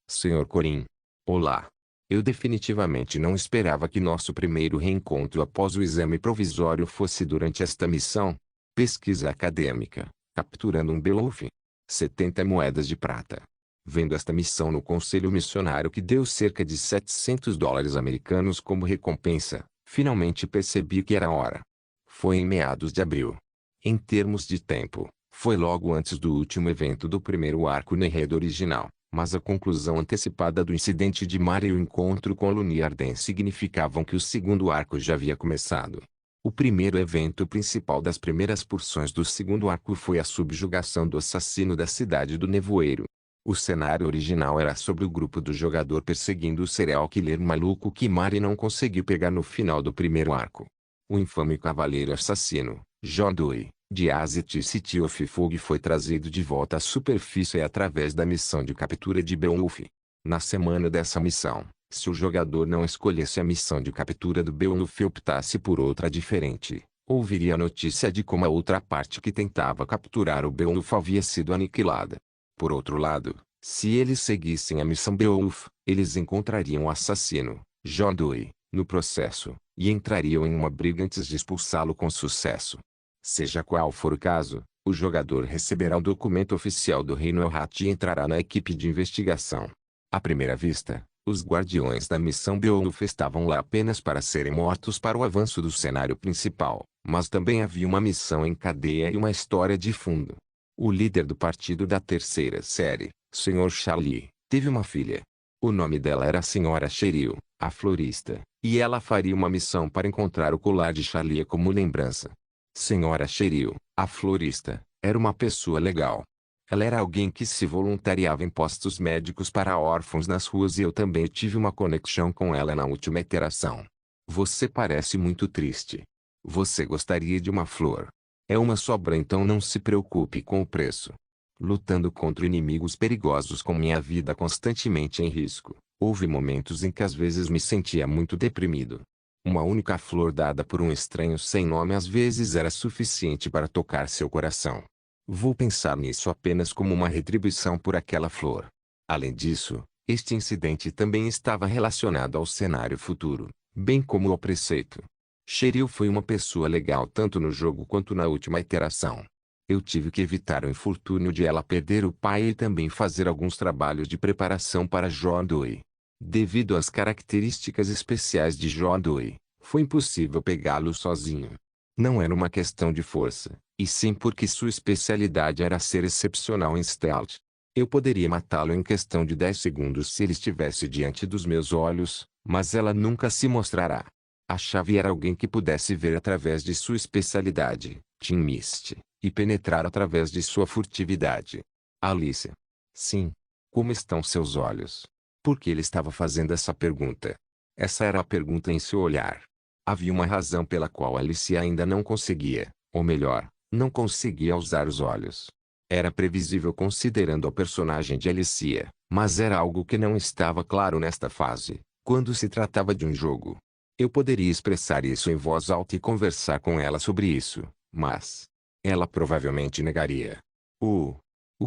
Sr. Corin. Olá. Eu definitivamente não esperava que nosso primeiro reencontro após o exame provisório fosse durante esta missão. Pesquisa acadêmica, capturando um Beowulf. 70 moedas de prata. Vendo esta missão no Conselho Missionário que deu cerca de $700 americanos como recompensa, finalmente percebi que era hora. Foi em meados de abril. Em termos de tempo, foi logo antes do último evento do primeiro arco no enredo original, mas a conclusão antecipada do incidente de mar e o encontro com Luni Arden significavam que o segundo arco já havia começado. O primeiro evento principal das primeiras porções do segundo arco foi a subjugação do assassino da cidade do Nevoeiro. O cenário original era sobre o grupo do jogador perseguindo o serial killer maluco que Mari não conseguiu pegar no final do primeiro arco. O infame cavaleiro assassino, Jodoi, Diazit City of Fog foi trazido de volta à superfície através da missão de captura de Beowulf. Na semana dessa missão, se o jogador não escolhesse a missão de captura do Beowulf e optasse por outra diferente, ouviria a notícia de como a outra parte que tentava capturar o Beowulf havia sido aniquilada. Por outro lado, se eles seguissem a missão Beowulf, eles encontrariam o assassino, Jodoi, no processo, e entrariam em uma briga antes de expulsá-lo com sucesso. Seja qual for o caso, o jogador receberá o documento oficial do Reino Elhat e entrará na equipe de investigação. À primeira vista, os guardiões da missão Beowulf estavam lá apenas para serem mortos para o avanço do cenário principal, mas também havia uma missão em cadeia e uma história de fundo. O líder do partido da terceira série, Sr. Charlie, teve uma filha. O nome dela era a Sra. Cheryl, a florista, e ela faria uma missão para encontrar o colar de Charlie como lembrança. Sra. Cheryl, a florista, era uma pessoa legal. Ela era alguém que se voluntariava em postos médicos para órfãos nas ruas e eu também tive uma conexão com ela na última iteração. Você parece muito triste. Você gostaria de uma flor. É uma sobra, então não se preocupe com o preço. Lutando contra inimigos perigosos com minha vida constantemente em risco, houve momentos em que às vezes me sentia muito deprimido. Uma única flor dada por um estranho sem nome às vezes era suficiente para tocar seu coração. Vou pensar nisso apenas como uma retribuição por aquela flor. Além disso, este incidente também estava relacionado ao cenário futuro, bem como ao preceito. Cheryl foi uma pessoa legal tanto no jogo quanto na última iteração. Eu tive que evitar o infortúnio de ela perder o pai e também fazer alguns trabalhos de preparação para Jodoi. Devido às características especiais de Jodoi, foi impossível pegá-lo sozinho. Não era uma questão de força, e sim porque sua especialidade era ser excepcional em stealth. Eu poderia matá-lo em questão de 10 segundos se ele estivesse diante dos meus olhos, mas ela nunca se mostrará. A chave era alguém que pudesse ver através de sua especialidade, Team Mist, e penetrar através de sua furtividade. Alicia. Sim. Como estão seus olhos? Por que ele estava fazendo essa pergunta? Essa era a pergunta em seu olhar. Havia uma razão pela qual Alicia ainda não conseguia, ou melhor, não conseguia usar os olhos. Era previsível considerando a personagem de Alicia, mas era algo que não estava claro nesta fase, quando se tratava de um jogo. Eu poderia expressar isso em voz alta e conversar com ela sobre isso, mas ela provavelmente negaria. O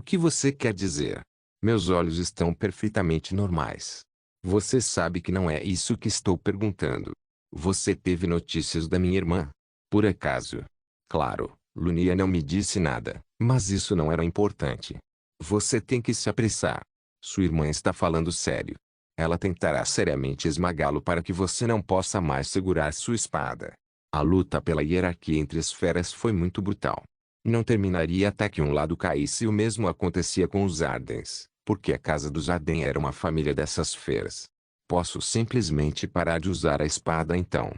que você quer dizer? Meus olhos estão perfeitamente normais. Você sabe que não é isso que estou perguntando. Você teve notícias da minha irmã? Por acaso? Claro, Lunia não me disse nada, mas isso não era importante. Você tem que se apressar. Sua irmã está falando sério. Ela tentará seriamente esmagá-lo para que você não possa mais segurar sua espada. A luta pela hierarquia entre esferas foi muito brutal. Não terminaria até que um lado caísse e o mesmo acontecia com os Ardens, porque a casa dos Arden era uma família dessas feras. Posso simplesmente parar de usar a espada então?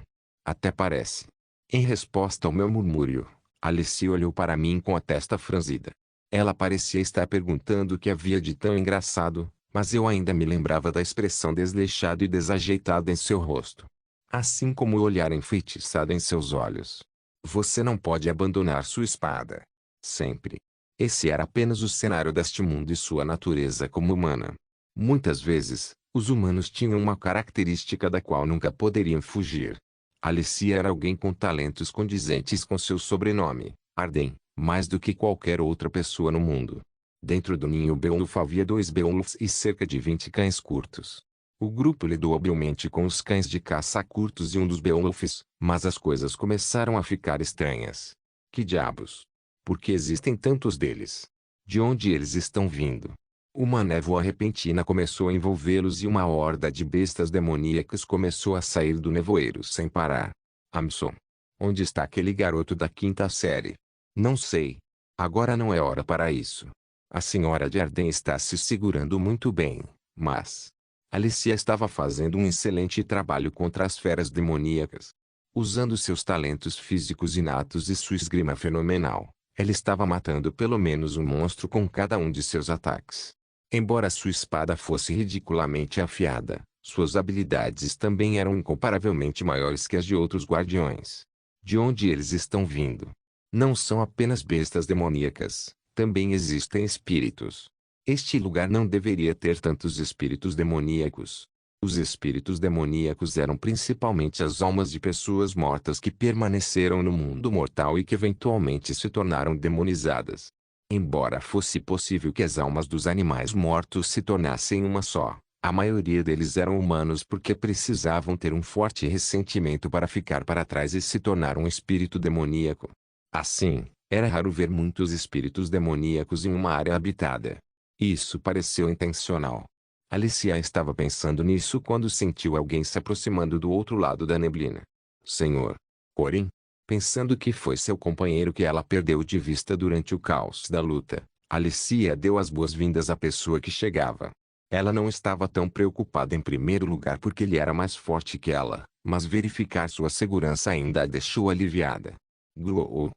Até parece. Em resposta ao meu murmúrio, Alice olhou para mim com a testa franzida. Ela parecia estar perguntando o que havia de tão engraçado, mas eu ainda me lembrava da expressão desleixada e desajeitada em seu rosto. Assim como o olhar enfeitiçado em seus olhos. Você não pode abandonar sua espada. Sempre. Esse era apenas o cenário deste mundo e sua natureza como humana. Muitas vezes, os humanos tinham uma característica da qual nunca poderiam fugir. Alicia era alguém com talentos condizentes com seu sobrenome, Arden, mais do que qualquer outra pessoa no mundo. Dentro do ninho Beowulf havia 2 Beowulfs e cerca de 20 cães curtos. O grupo lidou habilmente com os cães de caça curtos e um dos Beowulfs, mas as coisas começaram a ficar estranhas. Que diabos? Por que existem tantos deles? De onde eles estão vindo? Uma névoa repentina começou a envolvê-los e uma horda de bestas demoníacas começou a sair do nevoeiro sem parar. Amson. Onde está aquele garoto da 5ª série? Não sei. Agora não é hora para isso. A senhora de Arden está se segurando muito bem, mas Alicia estava fazendo um excelente trabalho contra as feras demoníacas. Usando seus talentos físicos inatos e sua esgrima fenomenal, ela estava matando pelo menos um monstro com cada um de seus ataques. Embora sua espada fosse ridiculamente afiada, suas habilidades também eram incomparavelmente maiores que as de outros guardiões. De onde eles estão vindo? Não são apenas bestas demoníacas, também existem espíritos. Este lugar não deveria ter tantos espíritos demoníacos. Os espíritos demoníacos eram principalmente as almas de pessoas mortas que permaneceram no mundo mortal e que eventualmente se tornaram demonizadas. Embora fosse possível que as almas dos animais mortos se tornassem uma só, a maioria deles eram humanos porque precisavam ter um forte ressentimento para ficar para trás e se tornar um espírito demoníaco. Assim, era raro ver muitos espíritos demoníacos em uma área habitada. Isso pareceu intencional. Alicia estava pensando nisso quando sentiu alguém se aproximando do outro lado da neblina. Senhor Corin? Pensando que foi seu companheiro que ela perdeu de vista durante o caos da luta, Alicia deu as boas-vindas à pessoa que chegava. Ela não estava tão preocupada em primeiro lugar porque ele era mais forte que ela, mas verificar sua segurança ainda a deixou aliviada. Glow.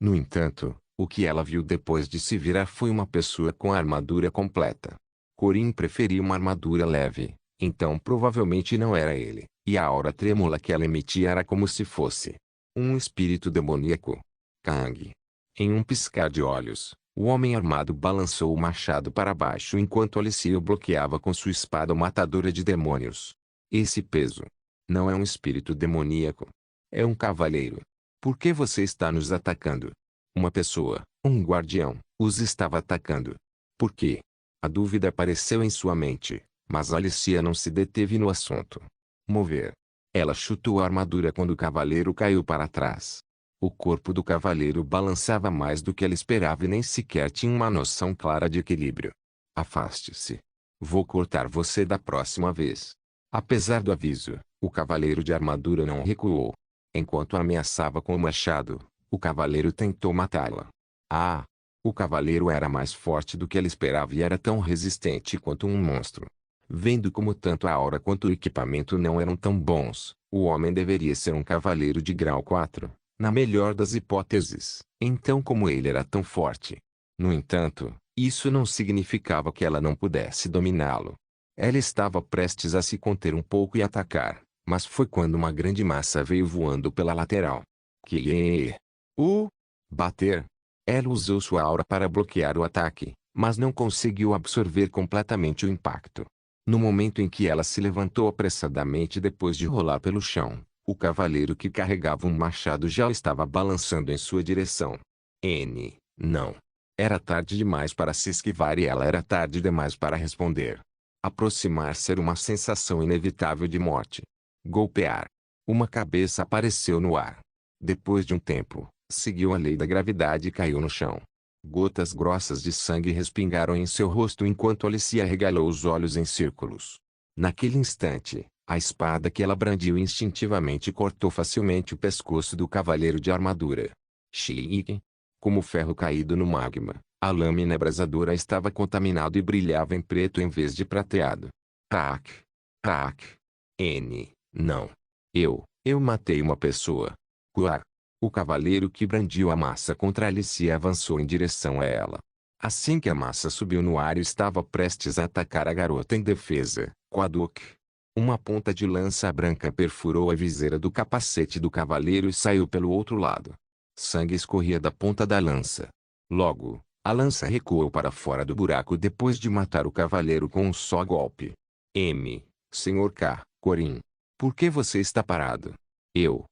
No entanto, o que ela viu depois de se virar foi uma pessoa com a armadura completa. Corin preferia uma armadura leve, então provavelmente não era ele, e a aura trêmula que ela emitia era como se fosse um espírito demoníaco. Kang. Em um piscar de olhos, o homem armado balançou o machado para baixo enquanto Alicia o bloqueava com sua espada matadora de demônios. Esse peso não é um espírito demoníaco. É um cavaleiro. Por que você está nos atacando? Uma pessoa, um guardião, os estava atacando. Por quê? A dúvida apareceu em sua mente, mas Alicia não se deteve no assunto. Mover. Ela chutou a armadura quando o cavaleiro caiu para trás. O corpo do cavaleiro balançava mais do que ela esperava e nem sequer tinha uma noção clara de equilíbrio. Afaste-se. Vou cortar você da próxima vez. Apesar do aviso, o cavaleiro de armadura não recuou. Enquanto a ameaçava com o machado, o cavaleiro tentou matá-la. Ah! O cavaleiro era mais forte do que ela esperava e era tão resistente quanto um monstro. Vendo como tanto a aura quanto o equipamento não eram tão bons, o homem deveria ser um cavaleiro de grau 4, na melhor das hipóteses. Então como ele era tão forte? No entanto, isso não significava que ela não pudesse dominá-lo. Ela estava prestes a se conter um pouco e atacar, mas foi quando uma grande massa veio voando pela lateral. Bater. Ela usou sua aura para bloquear o ataque, mas não conseguiu absorver completamente o impacto. No momento em que ela se levantou apressadamente depois de rolar pelo chão, o cavaleiro que carregava um machado já estava balançando em sua direção. Não. Era tarde demais para se esquivar e ela era tarde demais para responder. Aproximar-se era uma sensação inevitável de morte. Golpear. Uma cabeça apareceu no ar. Depois de um tempo, seguiu a lei da gravidade e caiu no chão. Gotas grossas de sangue respingaram em seu rosto enquanto Alicia arregalou os olhos em círculos. Naquele instante, a espada que ela brandiu instintivamente cortou facilmente o pescoço do cavaleiro de armadura. Chique. Como ferro caído no magma, a lâmina abrasadora estava contaminada e brilhava em preto em vez de prateado. Tac. Tac. Não. Eu matei uma pessoa. Coar. O cavaleiro que brandiu a massa contra Alicia avançou em direção a ela. Assim que a massa subiu no ar e estava prestes a atacar a garota em defesa, Quaduk. Uma ponta de lança branca perfurou a viseira do capacete do cavaleiro e saiu pelo outro lado. Sangue escorria da ponta da lança. Logo, a lança recuou para fora do buraco depois de matar o cavaleiro com um só golpe. Sr. K. Corin. Por que você está parado? Eu.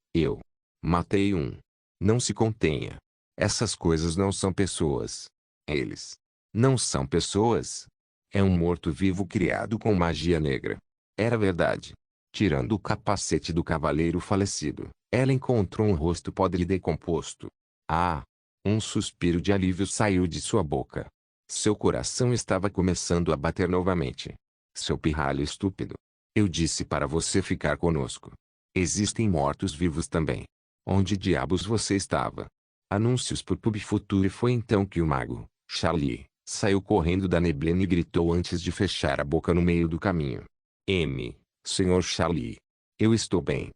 Matei um. Não se contenha. Essas coisas não são pessoas. Eles não são pessoas. É um morto-vivo criado com magia negra. Era verdade. Tirando o capacete do cavaleiro falecido, ela encontrou um rosto podre e decomposto. Ah! Um suspiro de alívio saiu de sua boca. Seu coração estava começando a bater novamente. Seu pirralho estúpido. Eu disse para você ficar conosco. Existem mortos-vivos também. Onde diabos você estava? Anúncios por Pub Future. Foi então que o mago, Charlie, saiu correndo da neblina e gritou antes de fechar a boca no meio do caminho. Sr. Charlie. Eu estou bem.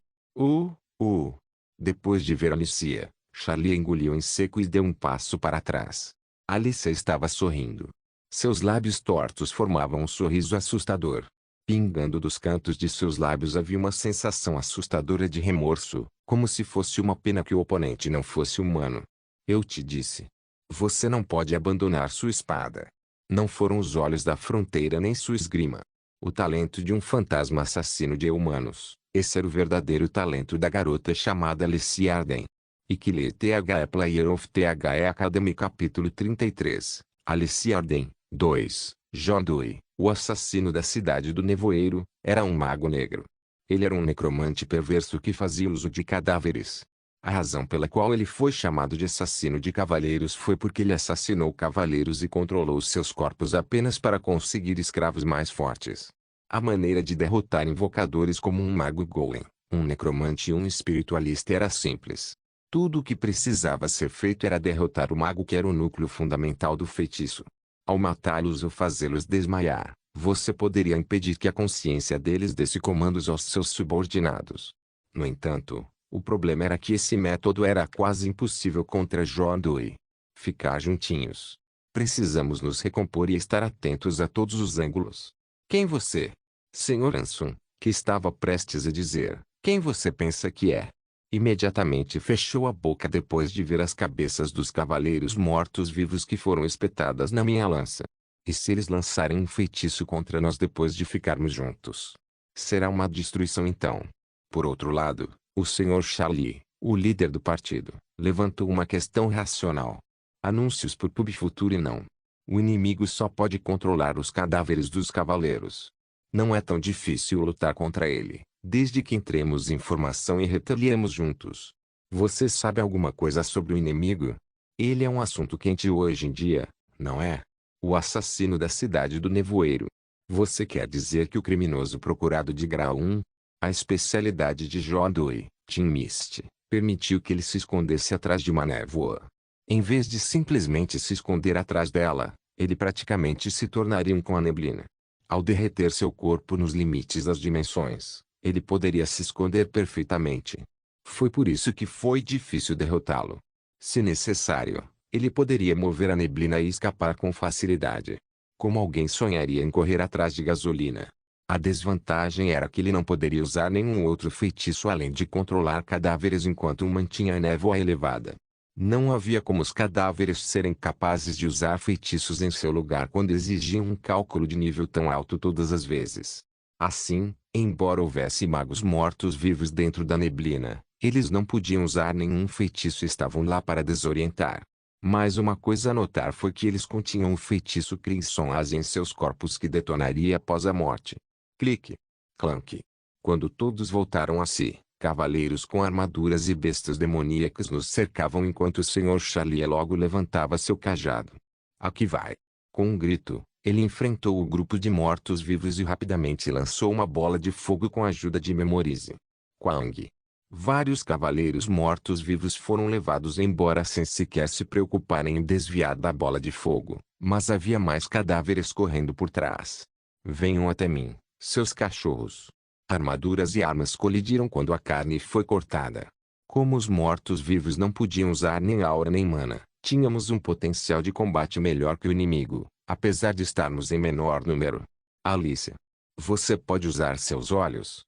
Depois de ver Alicia, Charlie engoliu em seco e deu um passo para trás. Alicia estava sorrindo. Seus lábios tortos formavam um sorriso assustador. Pingando dos cantos de seus lábios havia uma sensação assustadora de remorso, como se fosse uma pena que o oponente não fosse humano. Eu te disse. Você não pode abandonar sua espada. Não foram os olhos da fronteira nem sua esgrima. O talento de um fantasma assassino de humanos. Esse era o verdadeiro talento da garota chamada Alicia Arden. E que lê THE Player of THE Academy capítulo 33. Alicia Arden, 2. John Doe, o assassino da cidade do nevoeiro, era um mago negro. Ele era um necromante perverso que fazia uso de cadáveres. A razão pela qual ele foi chamado de assassino de cavaleiros foi porque ele assassinou cavaleiros e controlou seus corpos apenas para conseguir escravos mais fortes. A maneira de derrotar invocadores como um mago golem, um necromante e um espiritualista era simples. Tudo o que precisava ser feito era derrotar o mago, que era o núcleo fundamental do feitiço. Ao matá-los ou fazê-los desmaiar, você poderia impedir que a consciência deles desse comandos aos seus subordinados. No entanto, o problema era que esse método era quase impossível contra John Doe. Ficar juntinhos. Precisamos nos recompor e estar atentos a todos os ângulos. Quem você? Sr. Anson, que estava prestes a dizer, quem você pensa que é? Imediatamente fechou a boca depois de ver as cabeças dos cavaleiros mortos-vivos que foram espetadas na minha lança. E se eles lançarem um feitiço contra nós depois de ficarmos juntos? Será uma destruição então. Por outro lado, o Sr. Charlie, o líder do partido, levantou uma questão racional. Anúncios por PubFuture não. O inimigo só pode controlar os cadáveres dos cavaleiros. Não é tão difícil lutar contra ele, desde que entremos em formação e retaliemos juntos. Você sabe alguma coisa sobre o inimigo? Ele é um assunto quente hoje em dia, não é? O assassino da cidade do nevoeiro. Você quer dizer que o criminoso procurado de grau 1? A especialidade de John Doe, Team Mist, permitiu que ele se escondesse atrás de uma névoa. Em vez de simplesmente se esconder atrás dela, ele praticamente se tornaria um com a neblina. Ao derreter seu corpo nos limites das dimensões, ele poderia se esconder perfeitamente. Foi por isso que foi difícil derrotá-lo. Se necessário, ele poderia mover a neblina e escapar com facilidade. Como alguém sonharia em correr atrás de gasolina? A desvantagem era que ele não poderia usar nenhum outro feitiço além de controlar cadáveres enquanto mantinha a névoa elevada. Não havia como os cadáveres serem capazes de usar feitiços em seu lugar quando exigiam um cálculo de nível tão alto todas as vezes. Assim, embora houvesse magos mortos-vivos dentro da neblina, eles não podiam usar nenhum feitiço e estavam lá para desorientar. Mas uma coisa a notar foi que eles continham o feitiço Crimson As em seus corpos que detonaria após a morte. Clique. Clank. Quando todos voltaram a si, cavaleiros com armaduras e bestas demoníacas nos cercavam enquanto o Sr. Charlie logo levantava seu cajado. Aqui vai. Com um grito, ele enfrentou o grupo de mortos-vivos e rapidamente lançou uma bola de fogo com a ajuda de Memorize. Quang. Vários cavaleiros mortos-vivos foram levados embora sem sequer se preocuparem em desviar da bola de fogo, mas havia mais cadáveres correndo por trás. Venham até mim, seus cachorros. Armaduras e armas colidiram quando a carne foi cortada. Como os mortos-vivos não podiam usar nem aura nem mana, tínhamos um potencial de combate melhor que o inimigo, apesar de estarmos em menor número. Alicia. Você pode usar seus olhos?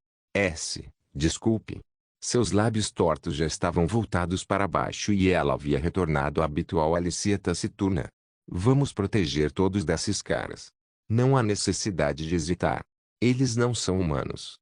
Desculpe. Seus lábios tortos já estavam voltados para baixo e ela havia retornado à habitual Alicia taciturna. Vamos proteger todos desses caras. Não há necessidade de hesitar. Eles não são humanos.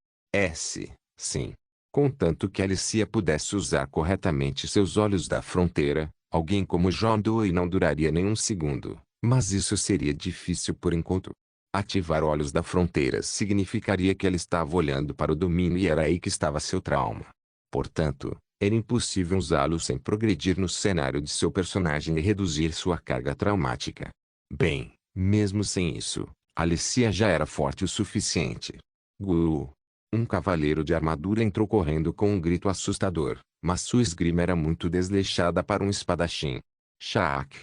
Sim. Contanto que Alicia pudesse usar corretamente seus olhos da fronteira, alguém como John Doe não duraria nenhum segundo, mas isso seria difícil por enquanto. Ativar olhos da fronteira significaria que ela estava olhando para o domínio e era aí que estava seu trauma. Portanto, era impossível usá-lo sem progredir no cenário de seu personagem e reduzir sua carga traumática. Bem, mesmo sem isso, Alicia já era forte o suficiente. Guru. Um cavaleiro de armadura entrou correndo com um grito assustador, mas sua esgrima era muito desleixada para um espadachim. Shaak.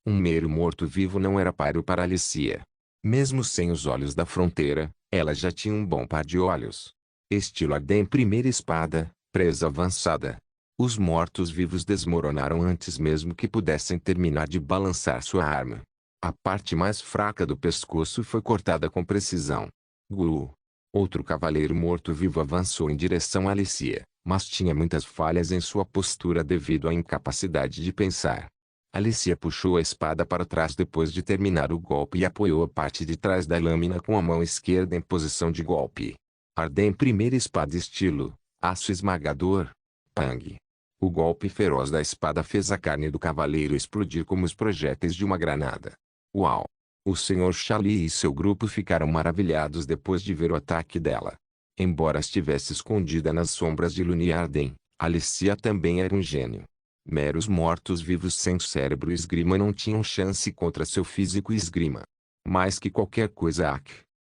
Um mero morto-vivo não era páreo para Alicia. Mesmo sem os olhos da fronteira, ela já tinha um bom par de olhos. Estilo Arden primeira espada, presa avançada. Os mortos-vivos desmoronaram antes mesmo que pudessem terminar de balançar sua arma. A parte mais fraca do pescoço foi cortada com precisão. Guru. Outro cavaleiro morto-vivo avançou em direção a Alicia, mas tinha muitas falhas em sua postura devido à incapacidade de pensar. Alicia puxou a espada para trás depois de terminar o golpe e apoiou a parte de trás da lâmina com a mão esquerda em posição de golpe. Arden primeira espada estilo, aço esmagador. Pang. O golpe feroz da espada fez a carne do cavaleiro explodir como os projéteis de uma granada. Uau! O Sr. Charlie e seu grupo ficaram maravilhados depois de ver o ataque dela. Embora estivesse escondida nas sombras de Lunyarden, Alicia também era um gênio. Meros mortos-vivos sem cérebro e esgrima não tinham chance contra seu físico e esgrima. Mais que qualquer coisa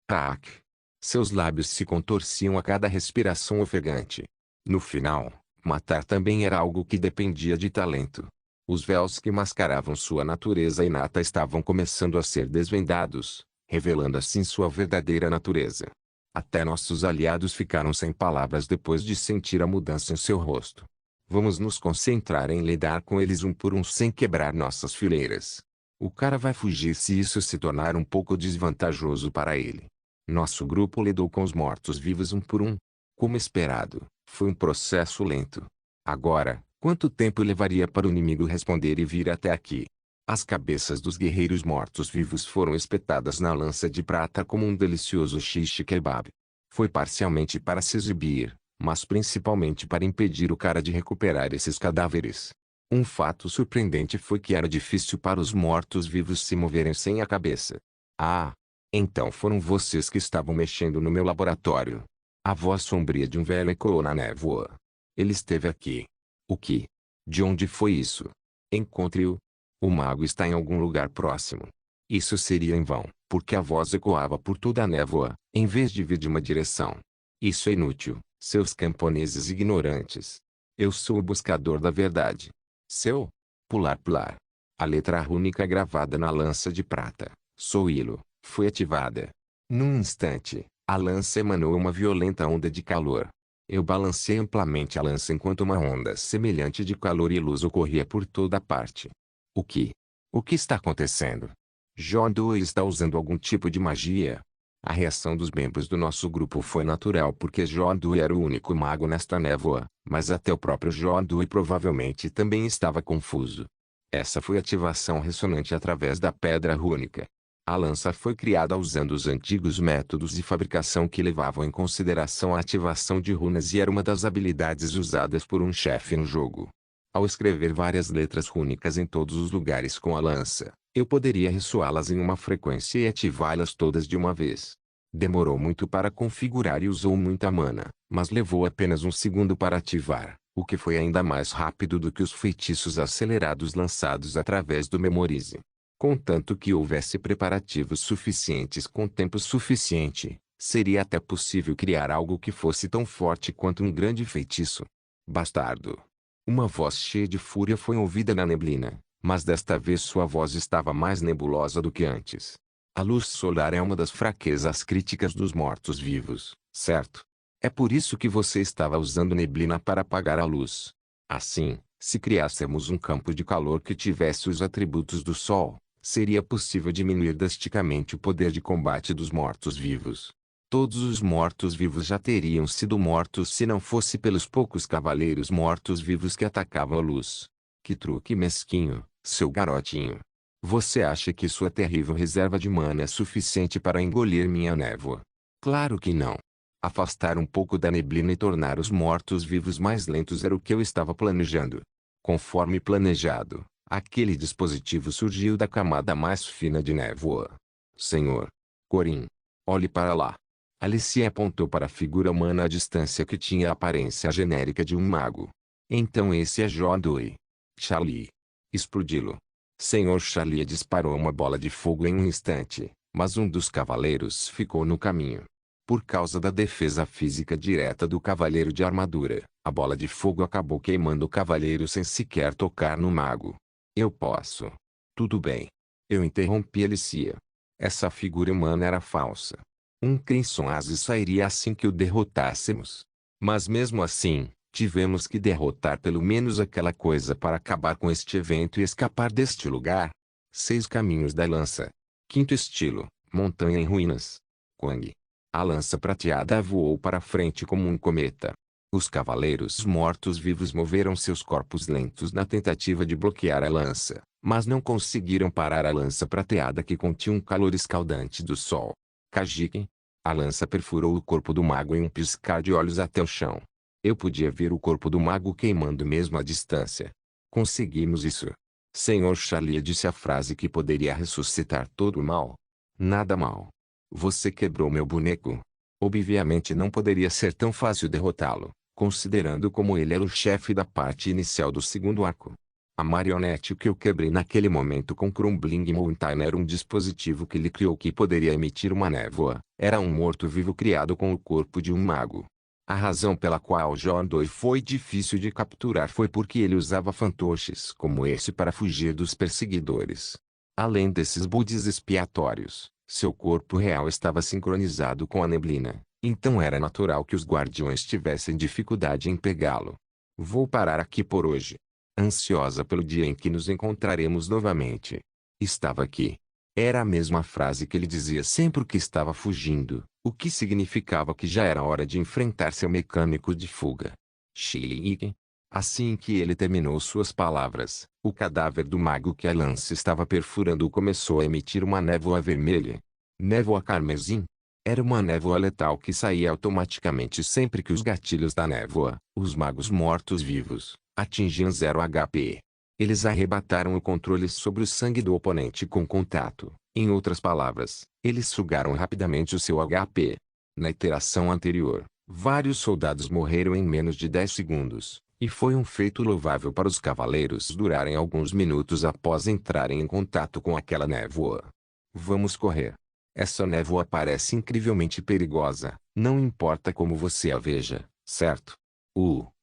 Ak. Seus lábios se contorciam a cada respiração ofegante. No final, matar também era algo que dependia de talento. Os véus que mascaravam sua natureza inata estavam começando a ser desvendados, revelando assim sua verdadeira natureza. Até nossos aliados ficaram sem palavras depois de sentir a mudança em seu rosto. Vamos nos concentrar em lidar com eles um por um sem quebrar nossas fileiras. O cara vai fugir se isso se tornar um pouco desvantajoso para ele. Nosso grupo lidou com os mortos-vivos um por um. Como esperado, foi um processo lento. Agora, quanto tempo levaria para o inimigo responder e vir até aqui? As cabeças dos guerreiros mortos-vivos foram espetadas na lança de prata como um delicioso shish kebab. Foi parcialmente para se exibir, mas principalmente para impedir o cara de recuperar esses cadáveres. Um fato surpreendente foi que era difícil para os mortos-vivos se moverem sem a cabeça. Ah! Então foram vocês que estavam mexendo no meu laboratório. A voz sombria de um velho ecoou na névoa. Ele esteve aqui. O que? De onde foi isso? Encontre-o. O mago está em algum lugar próximo. Isso seria em vão, porque a voz ecoava por toda a névoa, em vez de vir de uma direção. Isso é inútil, seus camponeses ignorantes. Eu sou o buscador da verdade. Seu? Pular. A letra rúnica gravada na lança de prata, Soilo, foi ativada. Num instante, a lança emanou uma violenta onda de calor. Eu balancei amplamente a lança enquanto uma onda semelhante de calor e luz ocorria por toda parte. O que? O que está acontecendo? Jodo está usando algum tipo de magia? A reação dos membros do nosso grupo foi natural porque Jodo era o único mago nesta névoa, mas até o próprio Jodo provavelmente também estava confuso. Essa foi a ativação ressonante através da pedra rúnica. A lança foi criada usando os antigos métodos de fabricação que levavam em consideração a ativação de runas e era uma das habilidades usadas por um chefe no jogo. Ao escrever várias letras rúnicas em todos os lugares com a lança, eu poderia ressoá-las em uma frequência e ativá-las todas de uma vez. Demorou muito para configurar e usou muita mana, mas levou apenas um segundo para ativar, o que foi ainda mais rápido do que os feitiços acelerados lançados através do Memorize. Contanto que houvesse preparativos suficientes com tempo suficiente, seria até possível criar algo que fosse tão forte quanto um grande feitiço. Bastardo! Uma voz cheia de fúria foi ouvida na neblina, mas desta vez sua voz estava mais nebulosa do que antes. A luz solar é uma das fraquezas críticas dos mortos-vivos, certo? É por isso que você estava usando neblina para apagar a luz. Assim, se criássemos um campo de calor que tivesse os atributos do Sol, seria possível diminuir drasticamente o poder de combate dos mortos-vivos. Todos os mortos-vivos já teriam sido mortos se não fosse pelos poucos cavaleiros mortos-vivos que atacavam a luz. Que truque mesquinho, seu garotinho. Você acha que sua terrível reserva de mana é suficiente para engolir minha névoa? Claro que não. Afastar um pouco da neblina e tornar os mortos-vivos mais lentos era o que eu estava planejando. Conforme planejado, aquele dispositivo surgiu da camada mais fina de névoa. Senhor Corin, olhe para lá. Alicia apontou para a figura humana à distância que tinha a aparência genérica de um mago. Então esse é Jodoi. Charlie. Explodi-lo. Senhor Charlie disparou uma bola de fogo em um instante, mas um dos cavaleiros ficou no caminho. Por causa da defesa física direta do cavaleiro de armadura, a bola de fogo acabou queimando o cavaleiro sem sequer tocar no mago. Eu posso. Tudo bem. Eu interrompi Alicia. Essa figura humana era falsa. Um Crimson Aze sairia assim que o derrotássemos. Mas mesmo assim, tivemos que derrotar pelo menos aquela coisa para acabar com este evento e escapar deste lugar. 6 caminhos da lança. Quinto estilo, montanha em ruínas. Quang. A lança prateada voou para frente como um cometa. Os cavaleiros mortos-vivos moveram seus corpos lentos na tentativa de bloquear a lança, mas não conseguiram parar a lança prateada que continha um calor escaldante do sol. Kajiki. A lança perfurou o corpo do mago em um piscar de olhos até o chão. Eu podia ver o corpo do mago queimando mesmo à distância. Conseguimos isso. Senhor Xalia disse a frase que poderia ressuscitar todo o mal. Nada mal. Você quebrou meu boneco. Obviamente não poderia ser tão fácil derrotá-lo, considerando como ele era o chefe da parte inicial do segundo arco. A marionete que eu quebrei naquele momento com Crumbling Mountain era um dispositivo que ele criou que poderia emitir uma névoa. Era um morto-vivo criado com o corpo de um mago. A razão pela qual John Doe foi difícil de capturar foi porque ele usava fantoches como esse para fugir dos perseguidores. Além desses bodes expiatórios, seu corpo real estava sincronizado com a neblina, então era natural que os guardiões tivessem dificuldade em pegá-lo. Vou parar aqui por hoje. Ansiosa pelo dia em que nos encontraremos novamente. Estava aqui. Era a mesma frase que ele dizia sempre que estava fugindo, o que significava que já era hora de enfrentar seu mecânico de fuga. Shilique. Assim que ele terminou suas palavras, o cadáver do mago que a lança estava perfurando começou a emitir uma névoa vermelha. Névoa carmesim. Era uma névoa letal que saía automaticamente sempre que os gatilhos da névoa, os magos mortos-vivos, atingiam 0 HP. Eles arrebataram o controle sobre o sangue do oponente com contato. Em outras palavras, eles sugaram rapidamente o seu HP. Na iteração anterior, vários soldados morreram em menos de 10 segundos, e foi um feito louvável para os cavaleiros durarem alguns minutos após entrarem em contato com aquela névoa. Vamos correr. Essa névoa parece incrivelmente perigosa, não importa como você a veja, certo?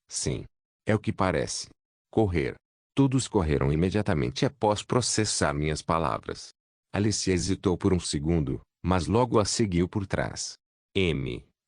Sim. É o que parece. Correr. Todos correram imediatamente após processar minhas palavras. Alicia hesitou por um segundo, mas logo a seguiu por trás.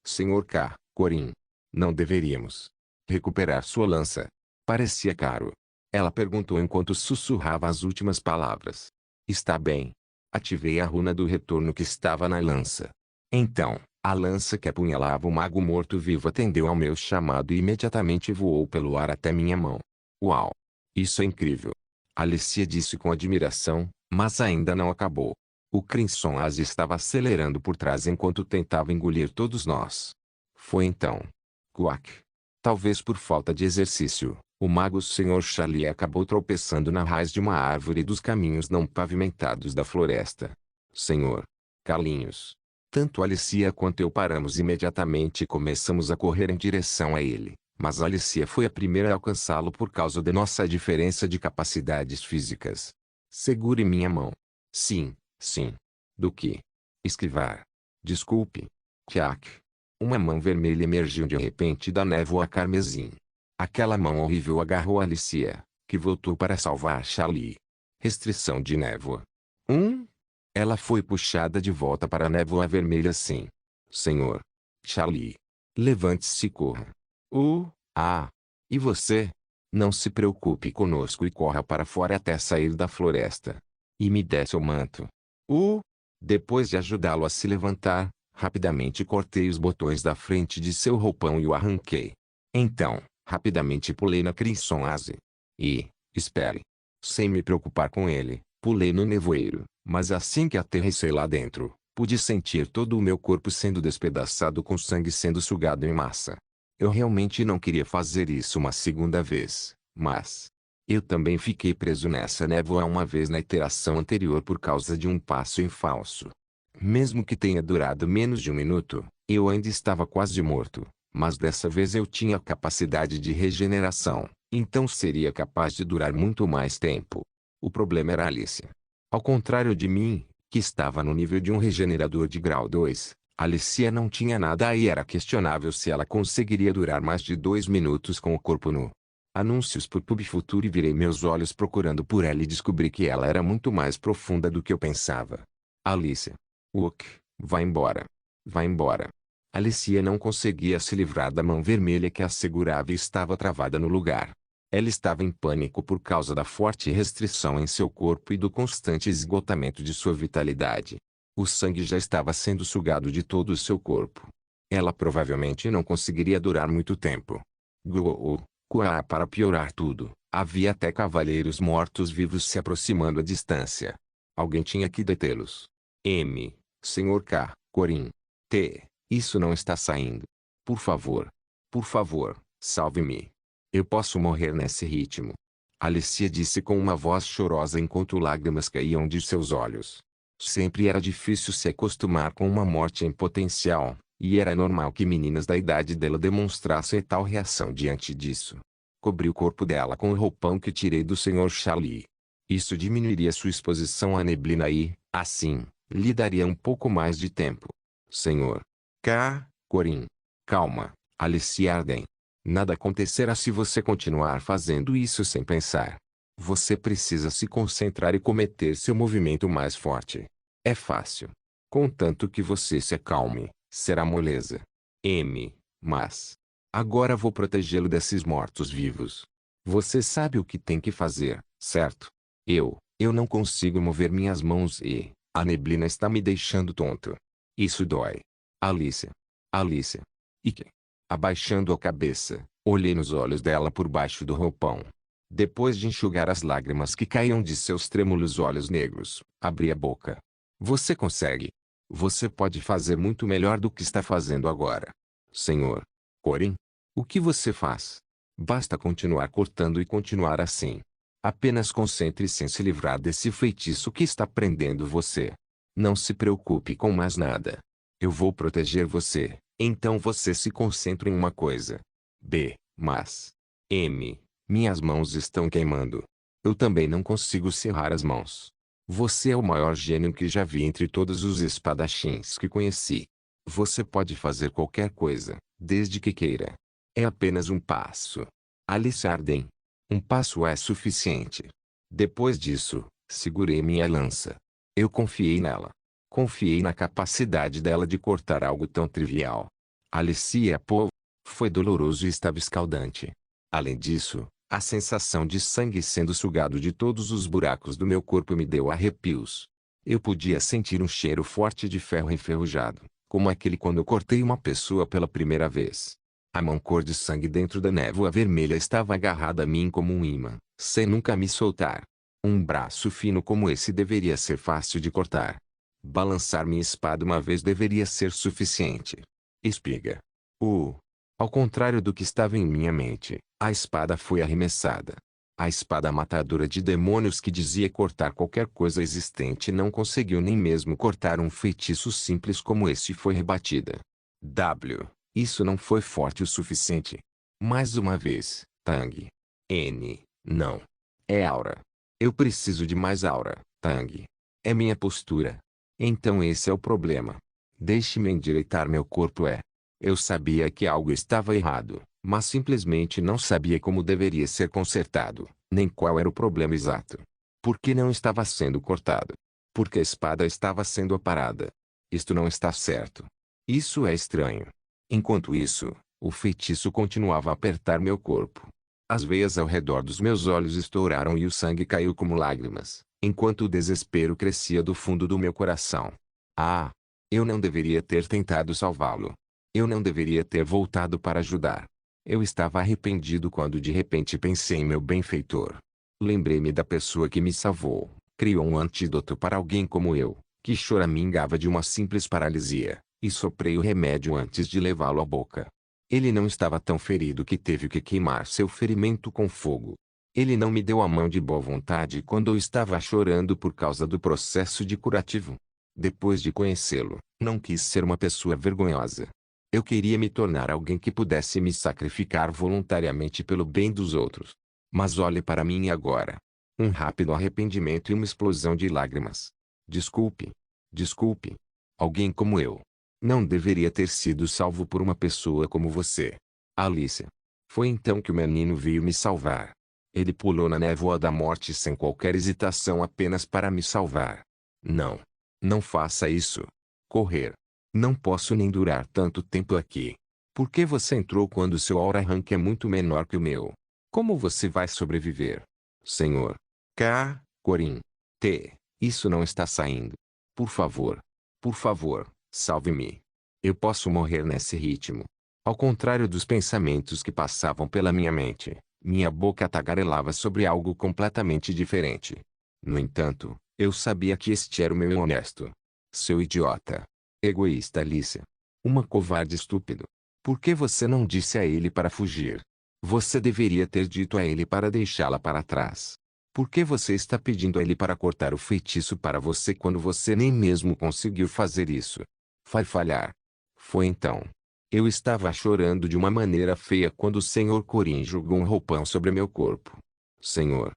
Sr. K. Corin. Não deveríamos recuperar sua lança. Parecia caro. Ela perguntou enquanto sussurrava as últimas palavras. Está bem. Ativei a runa do retorno que estava na lança. Então, a lança que apunhalava o mago morto-vivo atendeu ao meu chamado e imediatamente voou pelo ar até minha mão. Uau! Isso é incrível! Alicia disse com admiração, mas ainda não acabou. O Crimson Aze estava acelerando por trás enquanto tentava engolir todos nós. Foi então. Quack! Talvez por falta de exercício, o mago Sr. Charlie acabou tropeçando na raiz de uma árvore dos caminhos não pavimentados da floresta. Senhor Carlinhos. Tanto Alicia quanto eu paramos imediatamente e começamos a correr em direção a ele, mas Alicia foi a primeira a alcançá-lo por causa de nossa diferença de capacidades físicas. Segure minha mão. Sim. Do que? Esquivar. Desculpe. Tchac. Uma mão vermelha emergiu de repente da névoa carmesim. Aquela mão horrível agarrou Alicia, que voltou para salvar Charlie. Restrição de névoa. Ela foi puxada de volta para a névoa vermelha sim. Senhor Charlie. Levante-se e corra. E você? Não se preocupe conosco e corra para fora até sair da floresta. E me dê seu manto. Depois de ajudá-lo a se levantar, rapidamente cortei os botões da frente de seu roupão e o arranquei. Então, rapidamente pulei na Crimson Aze. Espere. Sem me preocupar com ele, pulei no nevoeiro, mas assim que aterrissei lá dentro, pude sentir todo o meu corpo sendo despedaçado com sangue sendo sugado em massa. Eu realmente não queria fazer isso uma segunda vez, mas eu também fiquei preso nessa névoa uma vez na iteração anterior por causa de um passo em falso. Mesmo que tenha durado menos de um minuto, eu ainda estava quase morto, mas dessa vez eu tinha capacidade de regeneração, então seria capaz de durar muito mais tempo. O problema era Alicia. Ao contrário de mim, que estava no nível de um regenerador de grau 2, Alicia não tinha nada e era questionável se ela conseguiria durar mais de 2 minutos com o corpo nu. Anúncios por PubFuture e virei meus olhos procurando por ela e descobri que ela era muito mais profunda do que eu pensava. Alicia. Vá embora. Vá embora. Alicia não conseguia se livrar da mão vermelha que a segurava e estava travada no lugar. Ela estava em pânico por causa da forte restrição em seu corpo e do constante esgotamento de sua vitalidade. O sangue já estava sendo sugado de todo o seu corpo. Ela provavelmente não conseguiria durar muito tempo. Para piorar tudo, havia até cavaleiros mortos-vivos se aproximando à distância. Alguém tinha que detê-los. Sr. K. Corin. T. Isso não está saindo. Por favor, salve-me. Eu posso morrer nesse ritmo. Alicia disse com uma voz chorosa enquanto lágrimas caíam de seus olhos. Sempre era difícil se acostumar com uma morte em potencial, e era normal que meninas da idade dela demonstrassem tal reação diante disso. Cobri o corpo dela com o roupão que tirei do Sr. Charlie. Isso diminuiria sua exposição à neblina e, assim, lhe daria um pouco mais de tempo. Sr. K. Corin. Calma, Alicia Arden. Nada acontecerá se você continuar fazendo isso sem pensar. Você precisa se concentrar e cometer seu movimento mais forte. É fácil. Contanto que você se acalme, será moleza. Mas agora vou protegê-lo desses mortos-vivos. Você sabe o que tem que fazer, certo? Eu não consigo mover minhas mãos e a neblina está me deixando tonto. Isso dói. Alicia. E que? Abaixando a cabeça, olhei nos olhos dela por baixo do roupão. Depois de enxugar as lágrimas que caíam de seus trêmulos olhos negros, abri a boca. Você consegue. Você pode fazer muito melhor do que está fazendo agora. Senhor Corin? O que você faz? Basta continuar cortando e continuar assim. Apenas concentre-se em se livrar desse feitiço que está prendendo você. Não se preocupe com mais nada. Eu vou proteger você, então você se concentra em uma coisa. Mas minhas mãos estão queimando. Eu também não consigo cerrar as mãos. Você é o maior gênio que já vi entre todos os espadachins que conheci. Você pode fazer qualquer coisa, desde que queira. É apenas um passo. Alice Arden. Um passo é suficiente. Depois disso, segurei minha lança. Eu confiei nela. Confiei na capacidade dela de cortar algo tão trivial. Alicia foi doloroso e estava escaldante. Além disso, a sensação de sangue sendo sugado de todos os buracos do meu corpo me deu arrepios. Eu podia sentir um cheiro forte de ferro enferrujado, como aquele quando eu cortei uma pessoa pela primeira vez. A mão cor de sangue dentro da névoa vermelha estava agarrada a mim como um imã, sem nunca me soltar. Um braço fino como esse deveria ser fácil de cortar. Balançar minha espada uma vez deveria ser suficiente. Espiga. Ao contrário do que estava em minha mente, a espada foi arremessada. A espada matadora de demônios que dizia cortar qualquer coisa existente não conseguiu nem mesmo cortar um feitiço simples como esse e foi rebatida. Isso não foi forte o suficiente. Mais uma vez, Tang. Não. É aura. Eu preciso de mais aura, Tang. É minha postura. Então esse é o problema. Deixe-me endireitar meu corpo. Eu sabia que algo estava errado, mas simplesmente não sabia como deveria ser consertado, nem qual era o problema exato. Por que não estava sendo cortado? Porque a espada estava sendo aparada. Isto não está certo. Isso é estranho. Enquanto isso, o feitiço continuava a apertar meu corpo. As veias ao redor dos meus olhos estouraram e o sangue caiu como lágrimas, enquanto o desespero crescia do fundo do meu coração. Eu não deveria ter tentado salvá-lo. Eu não deveria ter voltado para ajudar. Eu estava arrependido quando de repente pensei em meu benfeitor. Lembrei-me da pessoa que me salvou, criou um antídoto para alguém como eu, que choramingava de uma simples paralisia, e soprei o remédio antes de levá-lo à boca. Ele não estava tão ferido que teve que queimar seu ferimento com fogo. Ele não me deu a mão de boa vontade quando eu estava chorando por causa do processo de curativo. Depois de conhecê-lo, não quis ser uma pessoa vergonhosa. Eu queria me tornar alguém que pudesse me sacrificar voluntariamente pelo bem dos outros. Mas olhe para mim agora. Um rápido arrependimento e uma explosão de lágrimas. Desculpe. Desculpe. Alguém como eu não deveria ter sido salvo por uma pessoa como você. Alicia. Foi então que o menino veio me salvar. Ele pulou na névoa da morte sem qualquer hesitação apenas para me salvar. Não. Não faça isso. Correr. Não posso nem durar tanto tempo aqui. Por que você entrou quando seu aura rank é muito menor que o meu? Como você vai sobreviver? Senhor K. Corin. Isso não está saindo. Por favor. Por favor, salve-me. Eu posso morrer nesse ritmo. Ao contrário dos pensamentos que passavam pela minha mente, minha boca tagarelava sobre algo completamente diferente. No entanto, eu sabia que este era o meu honesto. Seu idiota. Egoísta Alicia. Uma covarde estúpido. Por que você não disse a ele para fugir? Você deveria ter dito a ele para deixá-la para trás. Por que você está pedindo a ele para cortar o feitiço para você quando você nem mesmo conseguiu fazer isso? Vai falhar. Foi então. Eu estava chorando de uma maneira feia quando o Sr. Corin jogou um roupão sobre meu corpo. Sr.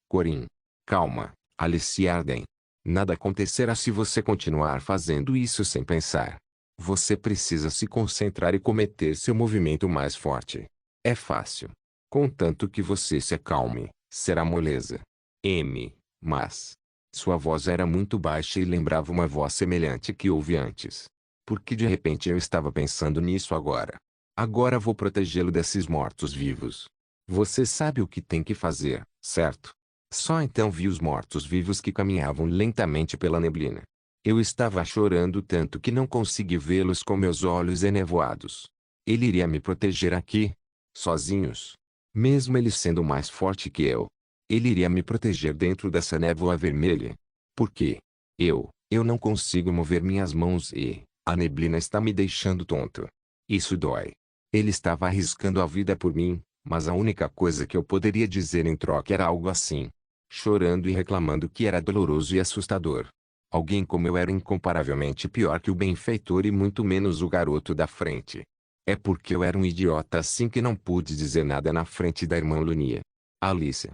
Corin. Calma, Alice Arden. Nada acontecerá se você continuar fazendo isso sem pensar. Você precisa se concentrar e cometer seu movimento mais forte. É fácil. Contanto que você se acalme, será moleza. Mas sua voz era muito baixa e lembrava uma voz semelhante que ouvi antes. Porque de repente eu estava pensando nisso agora. Agora vou protegê-lo desses mortos-vivos. Você sabe o que tem que fazer, certo? Só então vi os mortos-vivos que caminhavam lentamente pela neblina. Eu estava chorando tanto que não consegui vê-los com meus olhos enevoados. Ele iria me proteger aqui? Sozinhos? Mesmo ele sendo mais forte que eu. Ele iria me proteger dentro dessa névoa vermelha? Por quê? Eu não consigo mover minhas mãos e a neblina está me deixando tonto. Isso dói. Ele estava arriscando a vida por mim, mas a única coisa que eu poderia dizer em troca era algo assim. Chorando e reclamando que era doloroso e assustador. Alguém como eu era incomparavelmente pior que o benfeitor e muito menos o garoto da frente. É porque eu era um idiota assim que não pude dizer nada na frente da irmã Lunia. Alicia.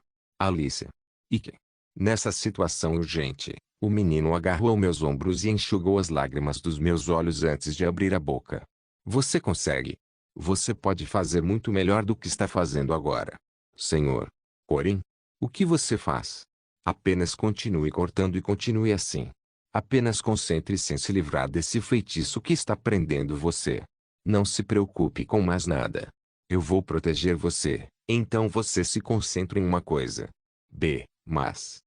E que? Nessa situação urgente, o menino agarrou meus ombros e enxugou as lágrimas dos meus olhos antes de abrir a boca. Você consegue. Você pode fazer muito melhor do que está fazendo agora. Senhor Corin. O que você faz? Apenas continue cortando e continue assim. Apenas concentre-se em se livrar desse feitiço que está prendendo você. Não se preocupe com mais nada. Eu vou proteger você, então você se concentre em uma coisa. Mas...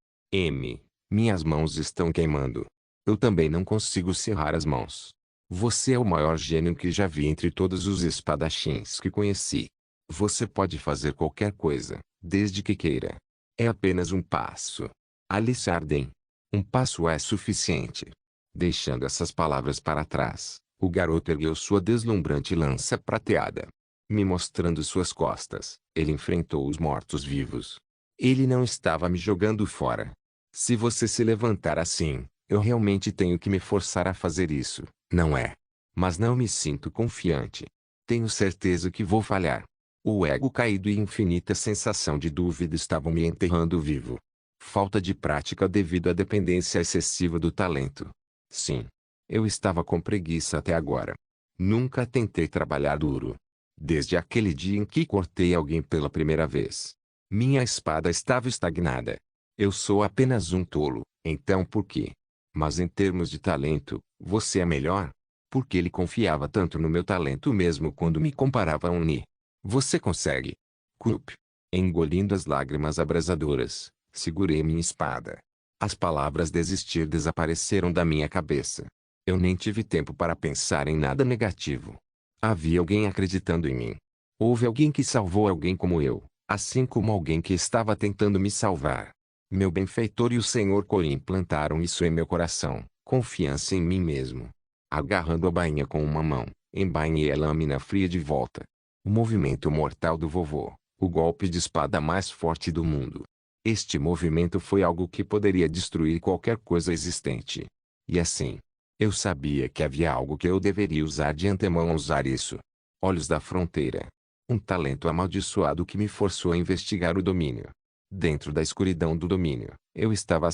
minhas mãos estão queimando. Eu também não consigo cerrar as mãos. Você é o maior gênio que já vi entre todos os espadachins que conheci. Você pode fazer qualquer coisa, desde que queira. É apenas um passo. Alice Arden. Um passo é suficiente. Deixando essas palavras para trás, o garoto ergueu sua deslumbrante lança prateada. Me mostrando suas costas, ele enfrentou os mortos-vivos. Ele não estava me jogando fora. Se você se levantar assim, eu realmente tenho que me forçar a fazer isso, não é? Mas não me sinto confiante. Tenho certeza que vou falhar. O ego caído e infinita sensação de dúvida estavam me enterrando vivo. Falta de prática devido à dependência excessiva do talento. Sim. Eu estava com preguiça até agora. Nunca tentei trabalhar duro. Desde aquele dia em que cortei alguém pela primeira vez. Minha espada estava estagnada. Eu sou apenas um tolo, então por quê? Mas em termos de talento, você é melhor? Porque ele confiava tanto no meu talento mesmo quando me comparava a um Ni. Você consegue. Cup. Engolindo as lágrimas abrasadoras, segurei minha espada. As palavras desistir desapareceram da minha cabeça. Eu nem tive tempo para pensar em nada negativo. Havia alguém acreditando em mim. Houve alguém que salvou alguém como eu, assim como alguém que estava tentando me salvar. Meu benfeitor e o Sr. Corin plantaram isso em meu coração, confiança em mim mesmo. Agarrando a bainha com uma mão, embainhei a lâmina fria de volta. O movimento mortal do vovô, o golpe de espada mais forte do mundo. Este movimento foi algo que poderia destruir qualquer coisa existente. E assim, eu sabia que havia algo que eu deveria usar de antemão a usar isso. Olhos da fronteira. Um talento amaldiçoado que me forçou a investigar o domínio. Dentro da escuridão do domínio, eu estava